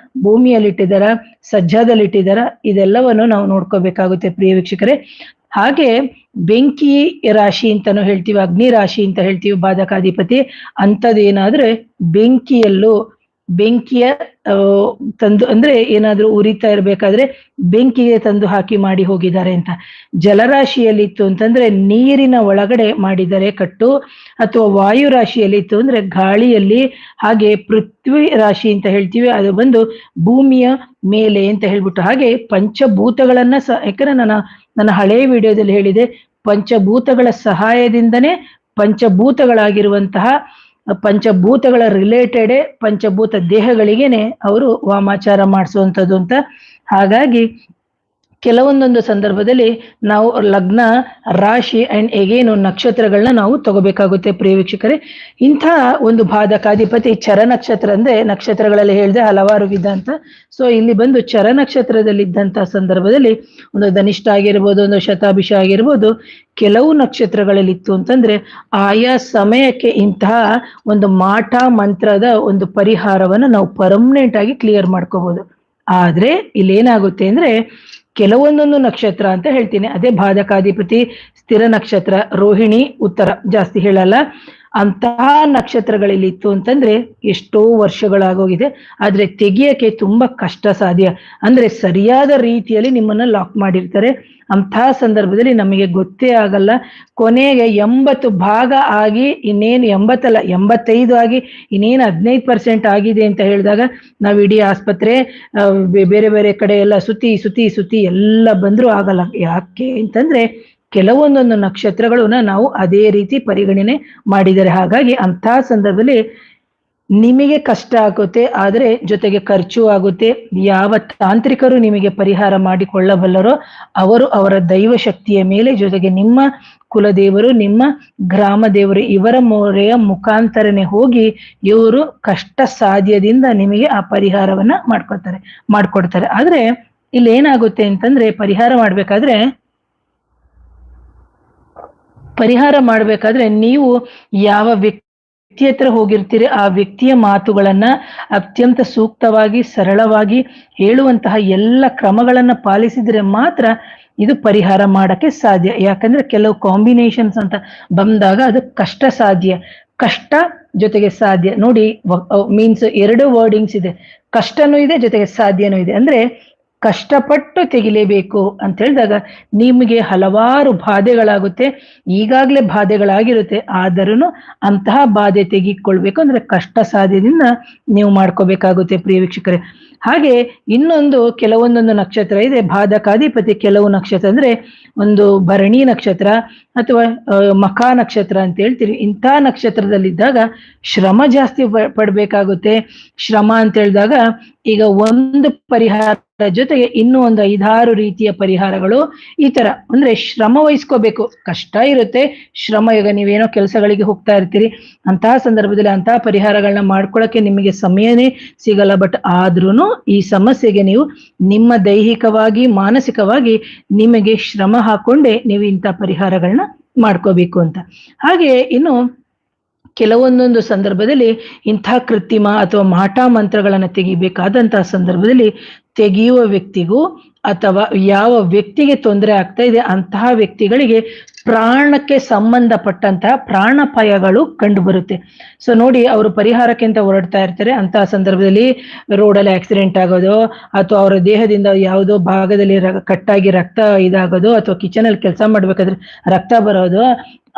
Speaker 1: ಭೂಮಿಯಲ್ಲಿಟ್ಟಿದಾರ, ಸಜ್ಜಾದಲ್ಲಿಟ್ಟಿದಾರ, ಇದೆಲ್ಲವನ್ನು ನಾವು ನೋಡ್ಕೋಬೇಕಾಗುತ್ತೆ ಪ್ರಿಯ ವೀಕ್ಷಕರೇ. ಹಾಗೆ ಬೆಂಕಿ ರಾಶಿ ಅಂತಾನು ಹೇಳ್ತೀವಿ, ಅಗ್ನಿ ರಾಶಿ ಅಂತ ಹೇಳ್ತೀವಿ ಬಾಧಕಾಧಿಪತಿ. ಅಂಥದ್ದೇನಾದ್ರೆ ಬೆಂಕಿಯ ತಂದು ಅಂದ್ರೆ ಏನಾದ್ರೂ ಉರಿತಾ ಇರ್ಬೇಕಾದ್ರೆ ಬೆಂಕಿಗೆ ತಂದು ಹಾಕಿ ಮಾಡಿ ಹೋಗಿದ್ದಾರೆ ಅಂತ. ಜಲರಾಶಿಯಲ್ಲಿತ್ತು ಅಂತಂದ್ರೆ ನೀರಿನ ಒಳಗಡೆ ಮಾಡಿದ್ದಾರೆ ಕಟ್ಟು, ಅಥವಾ ವಾಯು ರಾಶಿಯಲ್ಲಿತ್ತು ಅಂದ್ರೆ ಗಾಳಿಯಲ್ಲಿ, ಹಾಗೆ ಪೃಥ್ವಿ ರಾಶಿ ಅಂತ ಹೇಳ್ತೀವಿ, ಅದು ಬಂದು ಭೂಮಿಯ ಮೇಲೆ ಅಂತ ಹೇಳ್ಬಿಟ್ಟು. ಹಾಗೆ ಪಂಚಭೂತಗಳನ್ನ ಯಾಕಂದ್ರೆ ನನ್ನ ಹಳೆಯ ವಿಡಿಯೋದಲ್ಲಿ ಹೇಳಿದೆ, ಪಂಚಭೂತಗಳ ಸಹಾಯದಿಂದನೇ ಪಂಚಭೂತಗಳಾಗಿರುವಂತಹ ಪಂಚಭೂತಗಳ ರಿಲೇಟೆಡ್ ಪಂಚಭೂತ ದೇಹಗಳಿಗೇನೆ ಅವರು ವಾಮಾಚಾರ ಮಾಡಿಸುವಂಥದ್ದು ಅಂತ. ಹಾಗಾಗಿ ಕೆಲವೊಂದೊಂದು ಸಂದರ್ಭದಲ್ಲಿ ನಾವು ಲಗ್ನ, ರಾಶಿ ಅಂಡ್ ಎಗೇನು ನಕ್ಷತ್ರಗಳನ್ನ ನಾವು ತಗೋಬೇಕಾಗುತ್ತೆ ಪ್ರಿಯ ವೀಕ್ಷಕರೇ. ಇಂಥ ಒಂದು ಬಾಧಕಾಧಿಪತಿ ಚರ ನಕ್ಷತ್ರ ಅಂದ್ರೆ ನಕ್ಷತ್ರಗಳಲ್ಲಿ ಹೇಳಿದೆ ಹಲವಾರು ವಿಧ ಅಂತ. ಸೊ ಇಲ್ಲಿ ಬಂದು ಚರ ನಕ್ಷತ್ರದಲ್ಲಿದ್ದಂತಹ ಸಂದರ್ಭದಲ್ಲಿ ಒಂದು ಧನಿಷ್ಠ ಆಗಿರ್ಬೋದು, ಒಂದು ಶತಾಭಿಷ ಆಗಿರ್ಬೋದು, ಕೆಲವು ನಕ್ಷತ್ರಗಳಲ್ಲಿ ಇತ್ತು ಅಂತಂದ್ರೆ ಆಯಾ ಸಮಯಕ್ಕೆ ಇಂತಹ ಒಂದು ಮಾಟ ಮಂತ್ರದ ಒಂದು ಪರಿಹಾರವನ್ನು ನಾವು ಪರ್ಮನೆಂಟ್ ಆಗಿ ಕ್ಲಿಯರ್ ಮಾಡ್ಕೋಬಹುದು. ಆದ್ರೆ ಇಲ್ಲೇನಾಗುತ್ತೆ ಅಂದ್ರೆ ಕೆಲವೊಂದೊಂದು ನಕ್ಷತ್ರ ಅಂತ ಹೇಳ್ತೀನಿ, ಅದೇ ಬಾಧಕಾಧಿಪತಿ ಸ್ಥಿರ ನಕ್ಷತ್ರ, ರೋಹಿಣಿ, ಉತ್ತರ, ಜಾಸ್ತಿ ಹೇಳಲ್ಲ, ಅಂತಹ ನಕ್ಷತ್ರಗಳಲ್ಲಿ ಇತ್ತು ಅಂತಂದ್ರೆ ಎಷ್ಟೋ ವರ್ಷಗಳಾಗೋಗಿದೆ, ಆದ್ರೆ ತೆಗಿಯಕ್ಕೆ ತುಂಬಾ ಕಷ್ಟ ಸಾಧ್ಯ. ಅಂದ್ರೆ ಸರಿಯಾದ ರೀತಿಯಲ್ಲಿ ನಿಮ್ಮನ್ನ ಲಾಕ್ ಮಾಡಿರ್ತಾರೆ. ಅಂತಹ ಸಂದರ್ಭದಲ್ಲಿ ನಮಗೆ ಗೊತ್ತೇ ಆಗಲ್ಲ. ಕೊನೆಗೆ 80 ಭಾಗ ಆಗಿ ಇನ್ನೇನು 80 ಅಲ್ಲ 85 ಆಗಿ ಇನ್ನೇನು 15% ಆಗಿದೆ ಅಂತ ಹೇಳಿದಾಗ ನಾವು ಇಡೀ ಆಸ್ಪತ್ರೆ ಬೇರೆ ಬೇರೆ ಕಡೆ ಎಲ್ಲ ಸುತ್ತಿ ಎಲ್ಲ ಬಂದ್ರೂ ಆಗಲ್ಲ. ಯಾಕೆ ಅಂತಂದ್ರೆ ಕೆಲವೊಂದೊಂದು ನಕ್ಷತ್ರಗಳನ್ನ ನಾವು ಅದೇ ರೀತಿ ಪರಿಗಣನೆ ಮಾಡಿದ್ದಾರೆ. ಹಾಗಾಗಿ ಅಂತಹ ಸಂದರ್ಭದಲ್ಲಿ ನಿಮಗೆ ಕಷ್ಟ ಆಗುತ್ತೆ, ಆದರೆ ಜೊತೆಗೆ ಖರ್ಚು ಆಗುತ್ತೆ. ಯಾವ ತಾಂತ್ರಿಕರು ನಿಮಗೆ ಪರಿಹಾರ ಮಾಡಿಕೊಳ್ಳಬಲ್ಲರೋ ಅವರು ಅವರ ದೈವ ಶಕ್ತಿಯ ಮೇಲೆ, ಜೊತೆಗೆ ನಿಮ್ಮ ಕುಲದೇವರು, ನಿಮ್ಮ ಗ್ರಾಮ ದೇವರು, ಇವರ ಮೊರೆಯ ಮುಖಾಂತರನೇ ಹೋಗಿ ಇವರು ಕಷ್ಟ ಸಾಧ್ಯದಿಂದ ನಿಮಗೆ ಆ ಪರಿಹಾರವನ್ನ ಮಾಡ್ಕೊಡ್ತಾರೆ. ಆದ್ರೆ ಇಲ್ಲಿ ಏನಾಗುತ್ತೆ ಅಂತಂದ್ರೆ, ಪರಿಹಾರ ಮಾಡ್ಬೇಕಾದ್ರೆ ನೀವು ಯಾವ ವ್ಯಕ್ತಿ ಹತ್ರ ಹೋಗಿರ್ತೀರಿ, ಆ ವ್ಯಕ್ತಿಯ ಮಾತುಗಳನ್ನ ಅತ್ಯಂತ ಸೂಕ್ತವಾಗಿ ಸರಳವಾಗಿ ಹೇಳುವಂತಹ ಎಲ್ಲ ಕ್ರಮಗಳನ್ನ ಪಾಲಿಸಿದ್ರೆ ಮಾತ್ರ ಇದು ಪರಿಹಾರ ಮಾಡಕ್ಕೆ ಸಾಧ್ಯ. ಯಾಕಂದ್ರೆ ಕೆಲವು ಕಾಂಬಿನೇಷನ್ಸ್ ಅಂತ ಬಂದಾಗ ಅದು ಕಷ್ಟ ಸಾಧ್ಯ, ಕಷ್ಟ ಜೊತೆಗೆ ಸಾಧ್ಯ. ನೋಡಿ, ಮೀನ್ಸ್ ಎರಡು ವರ್ಡಿಂಗ್ಸ್ ಇದೆ, ಕಷ್ಟನೂ ಇದೆ ಜೊತೆಗೆ ಸಾಧ್ಯನೂ ಇದೆ. ಅಂದ್ರೆ ಕಷ್ಟಪಟ್ಟು ತೆಗಿಲೇಬೇಕು ಅಂತ ಹೇಳಿದಾಗ ನಿಮಗೆ ಹಲವಾರು ಬಾಧೆಗಳಾಗುತ್ತೆ, ಈಗಾಗಲೇ ಬಾಧೆಗಳಾಗಿರುತ್ತೆ. ಆದರೂ ಅಂತಹ ಬಾಧೆ ತೆಗಿಕೊಳ್ಬೇಕು ಅಂದ್ರೆ ಕಷ್ಟ ಸಾಧ್ಯದಿಂದ ನೀವು ಮಾಡ್ಕೋಬೇಕಾಗುತ್ತೆ ಪ್ರಿಯ ವೀಕ್ಷಕರೇ. ಹಾಗೆ ಕೆಲವೊಂದೊಂದು ನಕ್ಷತ್ರ ಇದೆ ಬಾಧಕಾಧಿಪತಿ. ಕೆಲವು ನಕ್ಷತ್ರ ಅಂದ್ರೆ ಒಂದು ಭರಣಿ ನಕ್ಷತ್ರ ಅಥವಾ ಮಖಾ ನಕ್ಷತ್ರ ಅಂತ ಹೇಳ್ತೀವಿ. ಇಂಥ ನಕ್ಷತ್ರದಲ್ಲಿದ್ದಾಗ ಶ್ರಮ ಜಾಸ್ತಿ ಪಡ್ಬೇಕಾಗುತ್ತೆ. ಶ್ರಮ ಅಂತ ಹೇಳಿದಾಗ ಈಗ ಒಂದು ಪರಿಹಾರ ಜೊತೆಗೆ ಇನ್ನೂ ಒಂದು 5-6 ರೀತಿಯ ಪರಿಹಾರಗಳು, ಈ ತರ ಅಂದ್ರೆ ಶ್ರಮ ವಹಿಸ್ಕೋಬೇಕು. ಕಷ್ಟ ಇರುತ್ತೆ, ಶ್ರಮ. ಈಗ ನೀವೇನೋ ಕೆಲಸಗಳಿಗೆ ಹೋಗ್ತಾ ಇರ್ತೀರಿ, ಅಂತಹ ಸಂದರ್ಭದಲ್ಲಿ ಅಂತಹ ಪರಿಹಾರಗಳನ್ನ ಮಾಡ್ಕೊಳಕ್ಕೆ ನಿಮಗೆ ಸಮಯನೇ ಸಿಗಲ್ಲ. ಬಟ್ ಆದ್ರೂ ಈ ಸಮಸ್ಯೆಗೆ ನೀವು ನಿಮ್ಮ ದೈಹಿಕವಾಗಿ ಮಾನಸಿಕವಾಗಿ ನಿಮಗೆ ಶ್ರಮ ಹಾಕೊಂಡೇ ನೀವು ಇಂಥ ಪರಿಹಾರಗಳನ್ನ ಮಾಡ್ಕೋಬೇಕು ಅಂತ. ಹಾಗೆ ಇನ್ನು ಕೆಲವೊಂದೊಂದು ಸಂದರ್ಭದಲ್ಲಿ ಇಂಥ ಕೃತ್ರಿಮ ಅಥವಾ ಮಾಟ ಮಂತ್ರಗಳನ್ನ ತೆಗಿಬೇಕಾದಂತಹ ಸಂದರ್ಭದಲ್ಲಿ ತೆಗೆಯುವ ವ್ಯಕ್ತಿಗೂ ಅಥವಾ ಯಾವ ವ್ಯಕ್ತಿಗೆ ತೊಂದರೆ ಆಗ್ತಾ ಇದೆ ಅಂತಹ ವ್ಯಕ್ತಿಗಳಿಗೆ ಪ್ರಾಣಕ್ಕೆ ಸಂಬಂಧಪಟ್ಟಂತಹ ಪ್ರಾಣಾಪಾಯಗಳು ಕಂಡು ಬರುತ್ತೆ. ಸೊ ನೋಡಿ, ಅವರು ಪರಿಹಾರಕ್ಕೆ ಅಂತ ಹೊರಡ್ತಾ ಇರ್ತಾರೆ. ಅಂತಹ ಸಂದರ್ಭದಲ್ಲಿ ರೋಡಲ್ಲಿ ಆಕ್ಸಿಡೆಂಟ್ ಆಗೋದು, ಅಥವಾ ಅವರ ದೇಹದಿಂದ ಯಾವುದೋ ಭಾಗದಲ್ಲಿ ಕಟ್ಟಾಗಿ ರಕ್ತ ಇದಾಗೋದು, ಅಥವಾ ಕಿಚನ್ ಅಲ್ಲಿ ಕೆಲಸ ಮಾಡ್ಬೇಕಾದ್ರೆ ರಕ್ತ ಬರೋದು,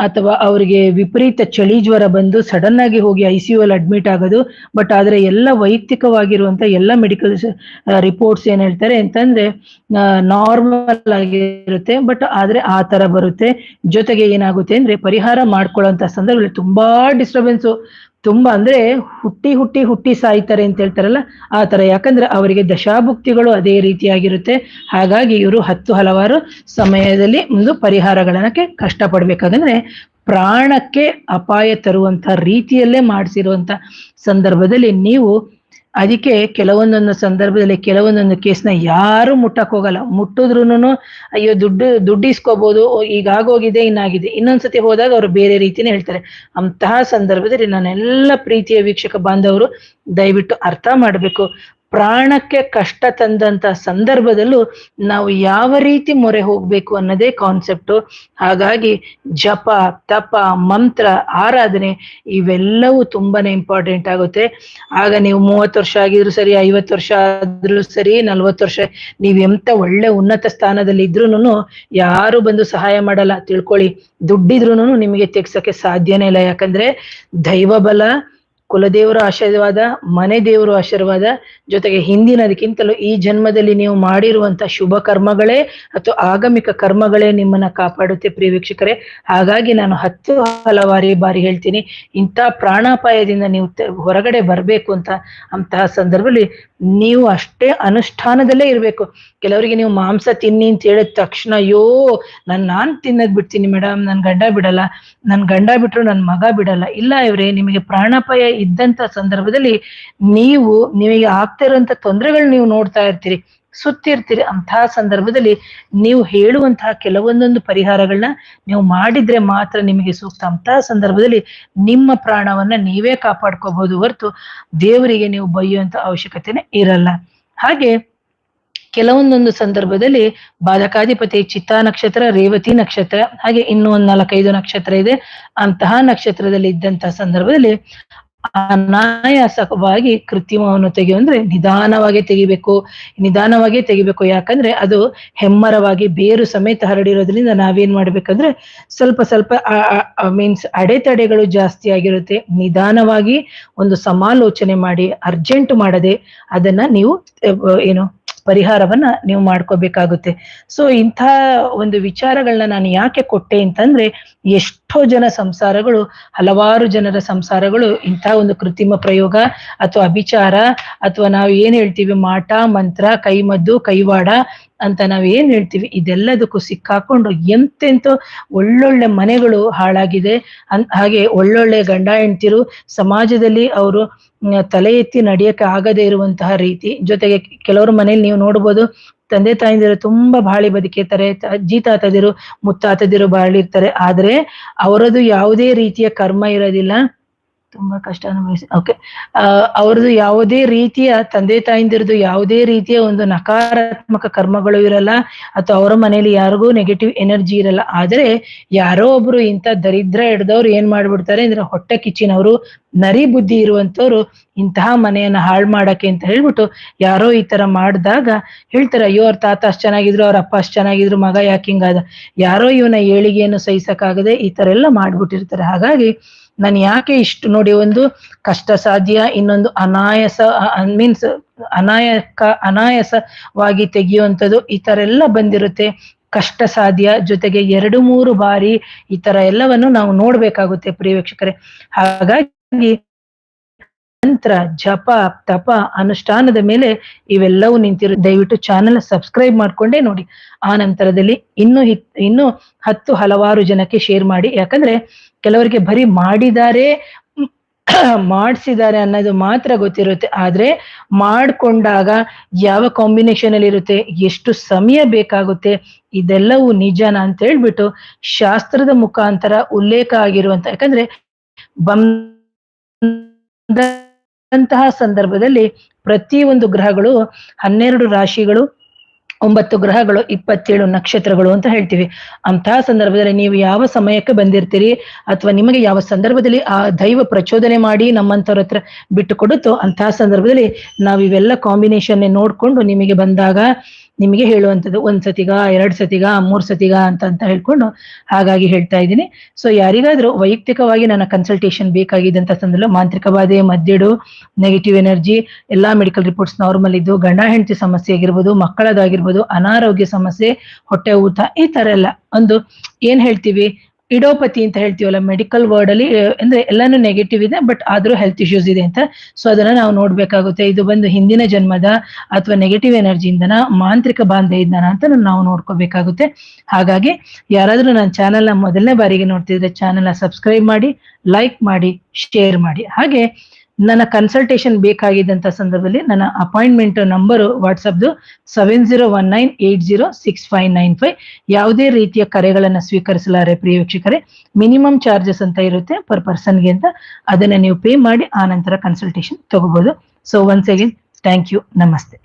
Speaker 1: ಅಥವಾ ಅವರಿಗೆ ವಿಪರೀತ ಚಳಿ ಜ್ವರ ಬಂದು ಸಡನ್ ಆಗಿ ಹೋಗಿ ICU ಅಲ್ಲಿ ಅಡ್ಮಿಟ್ ಆಗೋದು. ಬಟ್ ಆದ್ರೆ ಎಲ್ಲ ವೈಯಕ್ತಿಕವಾಗಿರುವಂತ ಎಲ್ಲ ಮೆಡಿಕಲ್ ರಿಪೋರ್ಟ್ಸ್ ಏನ್ ಹೇಳ್ತಾರೆ ಅಂತಂದ್ರೆ ನಾರ್ಮಲ್ ಆಗಿರುತ್ತೆ. ಬಟ್ ಆದ್ರೆ ಆ ತರ ಬರುತ್ತೆ. ಜೊತೆಗೆ ಏನಾಗುತ್ತೆ ಅಂದ್ರೆ ಪರಿಹಾರ ಮಾಡ್ಕೊಳ್ಳುವಂತ ಸಂದರ್ಭದಲ್ಲಿ ತುಂಬಾ ಡಿಸ್ಟರ್ಬೆನ್ಸು, ತುಂಬಾ ಅಂದ್ರೆ ಹುಟ್ಟಿ ಸಾಯ್ತಾರೆ ಅಂತ ಹೇಳ್ತಾರಲ್ಲ ಆ ತರ. ಯಾಕಂದ್ರೆ ಅವರಿಗೆ ದಶಾಭುಕ್ತಿಗಳು ಅದೇ ರೀತಿಯಾಗಿರುತ್ತೆ. ಹಾಗಾಗಿ ಇವರು ಹಲವಾರು ಸಮಯದಲ್ಲಿ ಒಂದು ಪರಿಹಾರಗಳನ್ನಕ್ಕೆ ಕಷ್ಟಪಡ್ಬೇಕಾದ್ರೆ ಪ್ರಾಣಕ್ಕೆ ಅಪಾಯ ತರುವಂತ ರೀತಿಯಲ್ಲೇ ಮಾಡಿಸಿರುವಂತ ಸಂದರ್ಭದಲ್ಲಿ ನೀವು ಅದಕ್ಕೆ ಕೆಲವೊಂದೊಂದು ಸಂದರ್ಭದಲ್ಲಿ ಕೆಲವೊಂದೊಂದು ಕೇಸ್ನ ಯಾರು ಮುಟ್ಟಕ್ ಹೋಗಲ್ಲ. ಮುಟ್ಟಿದ್ರುನು ಅಯ್ಯೋ ದುಡ್ಡು ಇಸ್ಕೋಬಹುದು, ಈಗಾಗೋಗಿದೆ ಇನ್ನಾಗಿದೆ, ಇನ್ನೊಂದ್ಸತಿ ಹೋದಾಗ ಅವ್ರು ಬೇರೆ ರೀತಿನೇ ಹೇಳ್ತಾರೆ. ಅಂತಹ ಸಂದರ್ಭದಲ್ಲಿ ನನ್ನೆಲ್ಲ ಪ್ರೀತಿಯ ವೀಕ್ಷಕ ಬಾಂಧವರು ದಯವಿಟ್ಟು ಅರ್ಥ ಮಾಡ್ಬೇಕು, ಪ್ರಾಣಕ್ಕೆ ಕಷ್ಟ ತಂದಂತ ಸಂದರ್ಭದಲ್ಲೂ ನಾವು ಯಾವ ರೀತಿ ಮೊರೆ ಹೋಗ್ಬೇಕು ಅನ್ನೋದೇ ಕಾನ್ಸೆಪ್ಟು. ಹಾಗಾಗಿ ಜಪ, ತಪ, ಮಂತ್ರ, ಆರಾಧನೆ ಇವೆಲ್ಲವೂ ತುಂಬಾನೇ ಇಂಪಾರ್ಟೆಂಟ್ ಆಗುತ್ತೆ. ಆಗ ನೀವು 30 ವರ್ಷ ಆಗಿದ್ರು ಸರಿ, 50 ವರ್ಷ ಆದ್ರೂ ಸರಿ, 40 ವರ್ಷ ನೀವ್ ಎಂತ ಒಳ್ಳೆ ಉನ್ನತ ಸ್ಥಾನದಲ್ಲಿ ಇದ್ರೂನು ಯಾರು ಬಂದು ಸಹಾಯ ಮಾಡಲ್ಲ ತಿಳ್ಕೊಳ್ಳಿ. ದುಡ್ಡಿದ್ರೂನು ನಿಮಗೆ ತೆಗ್ಸಕ್ಕೆ ಸಾಧ್ಯನೇ ಇಲ್ಲ. ಯಾಕಂದ್ರೆ ದೈವ ಬಲ, ಕುಲದೇವರ ಆಶೀರ್ವಾದ, ಮನೆ ದೇವರ ಆಶೀರ್ವಾದ, ಜೊತೆಗೆ ಹಿಂದಿನದಕ್ಕಿಂತಲೂ ಈ ಜನ್ಮದಲ್ಲಿ ನೀವು ಮಾಡಿರುವಂತ ಶುಭ ಕರ್ಮಗಳೇ ಅಥವಾ ಆಗಮಿಕ ಕರ್ಮಗಳೇ ನಿಮ್ಮನ್ನ ಕಾಪಾಡುತ್ತೆ ಪ್ರಿಯ ವೀಕ್ಷಕರೇ. ಹಾಗಾಗಿ ನಾನು ಹಲವಾರು ಬಾರಿ ಹೇಳ್ತೀನಿ, ಇಂಥ ಪ್ರಾಣಾಪಾಯದಿಂದ ನೀವು ಹೊರಗಡೆ ಬರ್ಬೇಕು ಅಂತಹ ಸಂದರ್ಭದಲ್ಲಿ ನೀವು ಅಷ್ಟೇ ಅನುಷ್ಠಾನದಲ್ಲೇ ಇರ್ಬೇಕು. ಕೆಲವರಿಗೆ ನೀವು ಮಾಂಸ ತಿನ್ನಿ ಅಂತ ಹೇಳಿದ ತಕ್ಷಣ ಅಯ್ಯೋ ನಾನ್ ತಿನ್ನೋದ್ ಬಿಡ್ತೀನಿ ಮೇಡಮ್, ನನ್ ಗಂಡ ಬಿಡಲ್ಲ, ನನ್ ಗಂಡ ಬಿಟ್ರು ನನ್ ಮಗ ಬಿಡಲ್ಲ. ಇಲ್ಲ ಇವ್ರೆ, ನಿಮಗೆ ಪ್ರಾಣಾಪಾಯ ಇದ್ದಂತ ಸಂದರ್ಭದಲ್ಲಿ ನಿಮಗೆ ಆಗ್ತಾ ಇರುವಂತ ತೊಂದರೆಗಳು ನೀವು ನೋಡ್ತಾ ಇರ್ತೀರಿ, ಸುತ್ತಿರ್ತೀರಿ. ಅಂತಹ ಸಂದರ್ಭದಲ್ಲಿ ನೀವು ಹೇಳುವಂತಹ ಕೆಲವೊಂದೊಂದು ಪರಿಹಾರಗಳನ್ನ ನೀವು ಮಾಡಿದ್ರೆ ಮಾತ್ರ ನಿಮಗೆ ಸೂಕ್ತ. ಅಂತಹ ಸಂದರ್ಭದಲ್ಲಿ ನಿಮ್ಮ ಪ್ರಾಣವನ್ನ ನೀವೇ ಕಾಪಾಡ್ಕೋಬಹುದು ಹೊರತು ದೇವರಿಗೆ ನೀವು ಬೈಯುವಂತ ಅವಶ್ಯಕತೆನೇ ಇರಲ್ಲ. ಹಾಗೆ ಕೆಲವೊಂದೊಂದು ಸಂದರ್ಭದಲ್ಲಿ ಬಾಧಕಾಧಿಪತಿ ಚಿತ್ತಾ ನಕ್ಷತ್ರ, ರೇವತಿ ನಕ್ಷತ್ರ, ಹಾಗೆ ಇನ್ನೂ 4-5 ನಕ್ಷತ್ರ ಇದೆ. ಅಂತಹ ನಕ್ಷತ್ರದಲ್ಲಿ ಇದ್ದಂತಹ ಸಂದರ್ಭದಲ್ಲಿ ಅನಾಯಾಸವಾಗಿ ಕೃತ್ರಿಮವನ್ನು ತೆಗೆಯುವಂದ್ರೆ ನಿಧಾನವಾಗಿ ತೆಗಿಬೇಕು. ಯಾಕಂದ್ರೆ ಅದು ಹೆಮ್ಮರವಾಗಿ ಬೇರು ಸಮೇತ ಹರಡಿರೋದ್ರಿಂದ ನಾವೇನ್ ಮಾಡ್ಬೇಕಂದ್ರೆ ಸ್ವಲ್ಪ ಮೀನ್ಸ್ ಅಡೆತಡೆಗಳು ಜಾಸ್ತಿ ಆಗಿರುತ್ತೆ. ನಿಧಾನವಾಗಿ ಒಂದು ಸಮಾಲೋಚನೆ ಮಾಡಿ, ಅರ್ಜೆಂಟ್ ಮಾಡದೆ ಅದನ್ನ ನೀವು ಪರಿಹಾರವನ್ನ ನೀವು ಮಾಡ್ಕೋಬೇಕಾಗುತ್ತೆ. ಸೊ ಇಂಥ ಒಂದು ವಿಚಾರಗಳನ್ನ ನಾನು ಯಾಕೆ ಕೊಟ್ಟೆ ಅಂತಂದ್ರೆ, ಎಷ್ಟು ಜನ ಸಂಸಾರಗಳು, ಹಲವಾರು ಜನರ ಸಂಸಾರಗಳು ಇಂಥ ಒಂದು ಕೃತ್ರಿಮ ಪ್ರಯೋಗ ಅಥವಾ ಅಭಿಚಾರ ಅಥವಾ ನಾವು ಏನ್ ಹೇಳ್ತೀವಿ ಮಾಟ ಮಂತ್ರ ಕೈಮದ್ದು ಕೈವಾಡ ಅಂತ ನಾವ್ ಏನ್ ಹೇಳ್ತೀವಿ ಇದೆಲ್ಲದಕ್ಕೂ ಸಿಕ್ಕಾಕೊಂಡು ಎಂತೆಂತೋ ಒಳ್ಳೊಳ್ಳೆ ಮನೆಗಳು ಹಾಳಾಗಿದೆ. ಹಾಗೆ ಒಳ್ಳೊಳ್ಳೆ ಗಂಡ ಹೆಂಡ್ತಿರು ಸಮಾಜದಲ್ಲಿ ಅವರು ತಲೆ ಎತ್ತಿ ನಡೆಯಕ್ಕೆ ಆಗದೇ ಇರುವಂತಹ ರೀತಿ. ಜೊತೆಗೆ ಕೆಲವ್ರ ಮನೇಲಿ ನೀವು ನೋಡ್ಬೋದು ತಂದೆ ತಾಯಿಂದಿರು ತುಂಬಾ ಬಾಳಿ ಬದುಕಿರ್ತಾರೆ, ಅಜ್ಜಿ ತಾತದಿರು ಮುತ್ತಾತದಿರು ಬಾಳಿರ್ತಾರೆ, ಆದ್ರೆ ಅವರದು ಯಾವುದೇ ರೀತಿಯ ಕರ್ಮ ಇರೋದಿಲ್ಲ. ತುಂಬಾ ಕಷ್ಟ ಅನುಭವಿಸಿ ಓಕೆ ಅವ್ರದ್ದು ಯಾವುದೇ ರೀತಿಯ ತಂದೆ ತಾಯಿಂದಿರದು ಯಾವುದೇ ರೀತಿಯ ಒಂದು ನಕಾರಾತ್ಮಕ ಕರ್ಮಗಳು ಇರಲ್ಲ, ಅಥವಾ ಅವರ ಮನೆಯಲ್ಲಿ ಯಾರಿಗೂ ನೆಗೆಟಿವ್ ಎನರ್ಜಿ ಇರಲ್ಲ. ಆದ್ರೆ ಯಾರೋ ಒಬ್ರು ಇಂಥ ದರಿದ್ರ ಹಿಡ್ದವ್ರು ಏನ್ ಮಾಡ್ಬಿಡ್ತಾರೆ ಅಂದ್ರೆ ಹೊಟ್ಟೆ ಕಿಚ್ಚಿನವರು ನರಿ ಬುದ್ಧಿ ಇರುವಂತವ್ರು ಇಂತಹ ಮನೆಯನ್ನ ಹಾಳು ಮಾಡಕ್ಕೆ ಅಂತ ಹೇಳ್ಬಿಟ್ಟು ಯಾರೋ ಈ ತರ ಮಾಡಿದಾಗ ಹೇಳ್ತಾರೆ, ಅಯ್ಯೋ ಅವ್ರ ತಾತ ಅಷ್ಟ್ ಚೆನ್ನಾಗಿದ್ರು ಅವ್ರ ಅಪ್ಪ ಅಷ್ಟ್ ಚೆನ್ನಾಗಿದ್ರು ಮಗ ಯಾಕೆ ಹಿಂಗಾದ, ಯಾರೋ ಇವನ ಏಳಿಗೆಯನ್ನು ಸಹಿಸಕ್ಕಾಗದೆ ಈ ತರ ಎಲ್ಲ ಮಾಡ್ಬಿಟ್ಟಿರ್ತಾರೆ. ಹಾಗಾಗಿ ನಾನು ಯಾಕೆ ಇಷ್ಟು ನೋಡಿ, ಒಂದು ಕಷ್ಟ ಸಾಧ್ಯ, ಇನ್ನೊಂದು ಅನಾಯಾಸ ಮೀನ್ಸ್ ಅನಾಯಾಸವಾಗಿ ತೆಗೆಯುವಂಥದ್ದು ಈ ತರ ಎಲ್ಲ ಬಂದಿರುತ್ತೆ. ಕಷ್ಟ ಸಾಧ್ಯ ಜೊತೆಗೆ 2-3 ಬಾರಿ ಈ ತರ ಎಲ್ಲವನ್ನು ನಾವು ನೋಡ್ಬೇಕಾಗುತ್ತೆ ಪ್ರಿಯ ವೀಕ್ಷಕರೇ. ಹಾಗಾಗಿ ಮಂತ್ರ ಜಪ ತಪ ಅನುಷ್ಠಾನದ ಮೇಲೆ ಇವೆಲ್ಲವೂ ನಿಂತಿರು. ದಯವಿಟ್ಟು ಚಾನೆಲ್ ಸಬ್ಸ್ಕ್ರೈಬ್ ಮಾಡ್ಕೊಂಡೇ ನೋಡಿ. ಆ ನಂತರದಲ್ಲಿ ಇನ್ನು 10 ಹಲವಾರು ಜನಕ್ಕೆ ಶೇರ್ ಮಾಡಿ. ಯಾಕಂದ್ರೆ ಕೆಲವರಿಗೆ ಬರೀ ಮಾಡಿಸಿದ್ದಾರೆ ಅನ್ನೋದು ಮಾತ್ರ ಗೊತ್ತಿರುತ್ತೆ, ಆದ್ರೆ ಮಾಡ್ಕೊಂಡಾಗ ಯಾವ ಕಾಂಬಿನೇಷನ್ ಅಲ್ಲಿ ಇರುತ್ತೆ, ಎಷ್ಟು ಸಮಯ ಬೇಕಾಗುತ್ತೆ, ಇದೆಲ್ಲವೂ ನಿಜಾನ ಅಂತ ಹೇಳ್ಬಿಟ್ಟು ಶಾಸ್ತ್ರದ ಮುಖಾಂತರ ಉಲ್ಲೇಖ ಆಗಿರುವಂತ, ಯಾಕಂದ್ರೆ ಅಂತಹ ಸಂದರ್ಭದಲ್ಲಿ ಪ್ರತಿಯೊಂದು ಗ್ರಹಗಳು 12 ರಾಶಿಗಳು 9 ಗ್ರಹಗಳು 27 ನಕ್ಷತ್ರಗಳು ಅಂತ ಹೇಳ್ತೀವಿ. ಅಂತಹ ಸಂದರ್ಭದಲ್ಲಿ ನೀವು ಯಾವ ಸಮಯಕ್ಕೆ ಬಂದಿರ್ತೀರಿ ಅಥವಾ ನಿಮಗೆ ಯಾವ ಸಂದರ್ಭದಲ್ಲಿ ಆ ದೈವ ಪ್ರಚೋದನೆ ಮಾಡಿ ನಮ್ಮಂತವ್ರ ಹತ್ರ ಬಿಟ್ಟು ಕೊಡುತ್ತೋ ಅಂತಹ ಸಂದರ್ಭದಲ್ಲಿ ನಾವು ಇವೆಲ್ಲ ಕಾಂಬಿನೇಷನ್ ನೋಡ್ಕೊಂಡು ನಿಮಗೆ ಬಂದಾಗ ನಿಮಗೆ ಹೇಳುವಂಥದ್ದು 1 ಸತಿಗ 2 ಸತಿಗ 3 ಸತಿಗ ಅಂತ ಹೇಳ್ಕೊಂಡು ಹಾಗಾಗಿ ಹೇಳ್ತಾ ಇದ್ದೀನಿ. ಸೊ ಯಾರಿಗಾದ್ರೂ ವೈಯಕ್ತಿಕವಾಗಿ ನನ್ನ ಕನ್ಸಲ್ಟೇಷನ್ ಬೇಕಾಗಿದ್ದಂತ ಸಂದರ್ಭ ಮಾಂತ್ರಿಕ ಬಾಧೆ, ಮದ್ದಿಡು, ನೆಗೆಟಿವ್ ಎನರ್ಜಿ, ಎಲ್ಲಾ ಮೆಡಿಕಲ್ ರಿಪೋರ್ಟ್ಸ್ ನಾರ್ಮಲ್ ಇದ್ದು, ಗಂಡ ಹೆಂಡತಿ ಸಮಸ್ಯೆ ಆಗಿರ್ಬೋದು, ಮಕ್ಕಳದಾಗಿರ್ಬೋದು, ಅನಾರೋಗ್ಯ ಸಮಸ್ಯೆ, ಹೊಟ್ಟೆ ಊತ, ಈ ತರ ಎಲ್ಲ ಒಂದು ಏನ್ ಹೇಳ್ತೀವಿ ಇಡೋಪತಿ ಅಂತ ಹೇಳ್ತೀವಲ್ಲ ಮೆಡಿಕಲ್ ವರ್ಡ್ ಅಲ್ಲಿ, ಅಂದ್ರೆ ಎಲ್ಲಾನು ನೆಗೆಟಿವ್ ಇದೆ ಬಟ್ ಆದ್ರೂ ಹೆಲ್ತ್ ಇಶ್ಯೂಸ್ ಇದೆ ಅಂತ. ಸೊ ಅದನ್ನ ನಾವು ನೋಡ್ಬೇಕಾಗುತ್ತೆ. ಇದು ಬಂದು ಹಿಂದಿನ ಜನ್ಮದ ಅಥವಾ ನೆಗೆಟಿವ್ ಎನರ್ಜಿಯಿಂದನ, ಮಾಂತ್ರಿಕ ಬಾಧೆಯಿಂದನ ಅಂತ ನಾವು ನೋಡ್ಕೋಬೇಕಾಗುತ್ತೆ. ಹಾಗಾಗಿ ಯಾರಾದ್ರೂ ನನ್ನ ಚಾನೆಲ್ನ ಮೊದಲನೇ ಬಾರಿಗೆ ನೋಡ್ತಿದ್ರೆ ಚಾನೆಲ್ನ ಸಬ್ಸ್ಕ್ರೈಬ್ ಮಾಡಿ, ಲೈಕ್ ಮಾಡಿ, ಶೇರ್ ಮಾಡಿ. ಹಾಗೆ ನನ್ನ ಕನ್ಸಲ್ಟೇಷನ್ ಬೇಕಾಗಿದ್ದಂತ ಸಂದರ್ಭದಲ್ಲಿ ನನ್ನ ಅಪಾಯಿಂಟ್ಮೆಂಟ್ ನಂಬರು ವಾಟ್ಸಪ್ದು 7019806595. ಯಾವುದೇ ರೀತಿಯ ಕರೆಗಳನ್ನ ಸ್ವೀಕರಿಸಲಾರೆ ಪ್ರಿಯ ವೀಕ್ಷಕರೇ. ಮಿನಿಮಮ್ ಚಾರ್ಜಸ್ ಅಂತ ಇರುತ್ತೆ ಪರ್ ಪರ್ಸನ್ಗೆ ಅಂತ, ಅದನ್ನ ನೀವು ಪೇ ಮಾಡಿ ಆ ನಂತರ ಕನ್ಸಲ್ಟೇಷನ್ ತಗೋಬಹುದು. So once again thank you, ನಮಸ್ತೆ.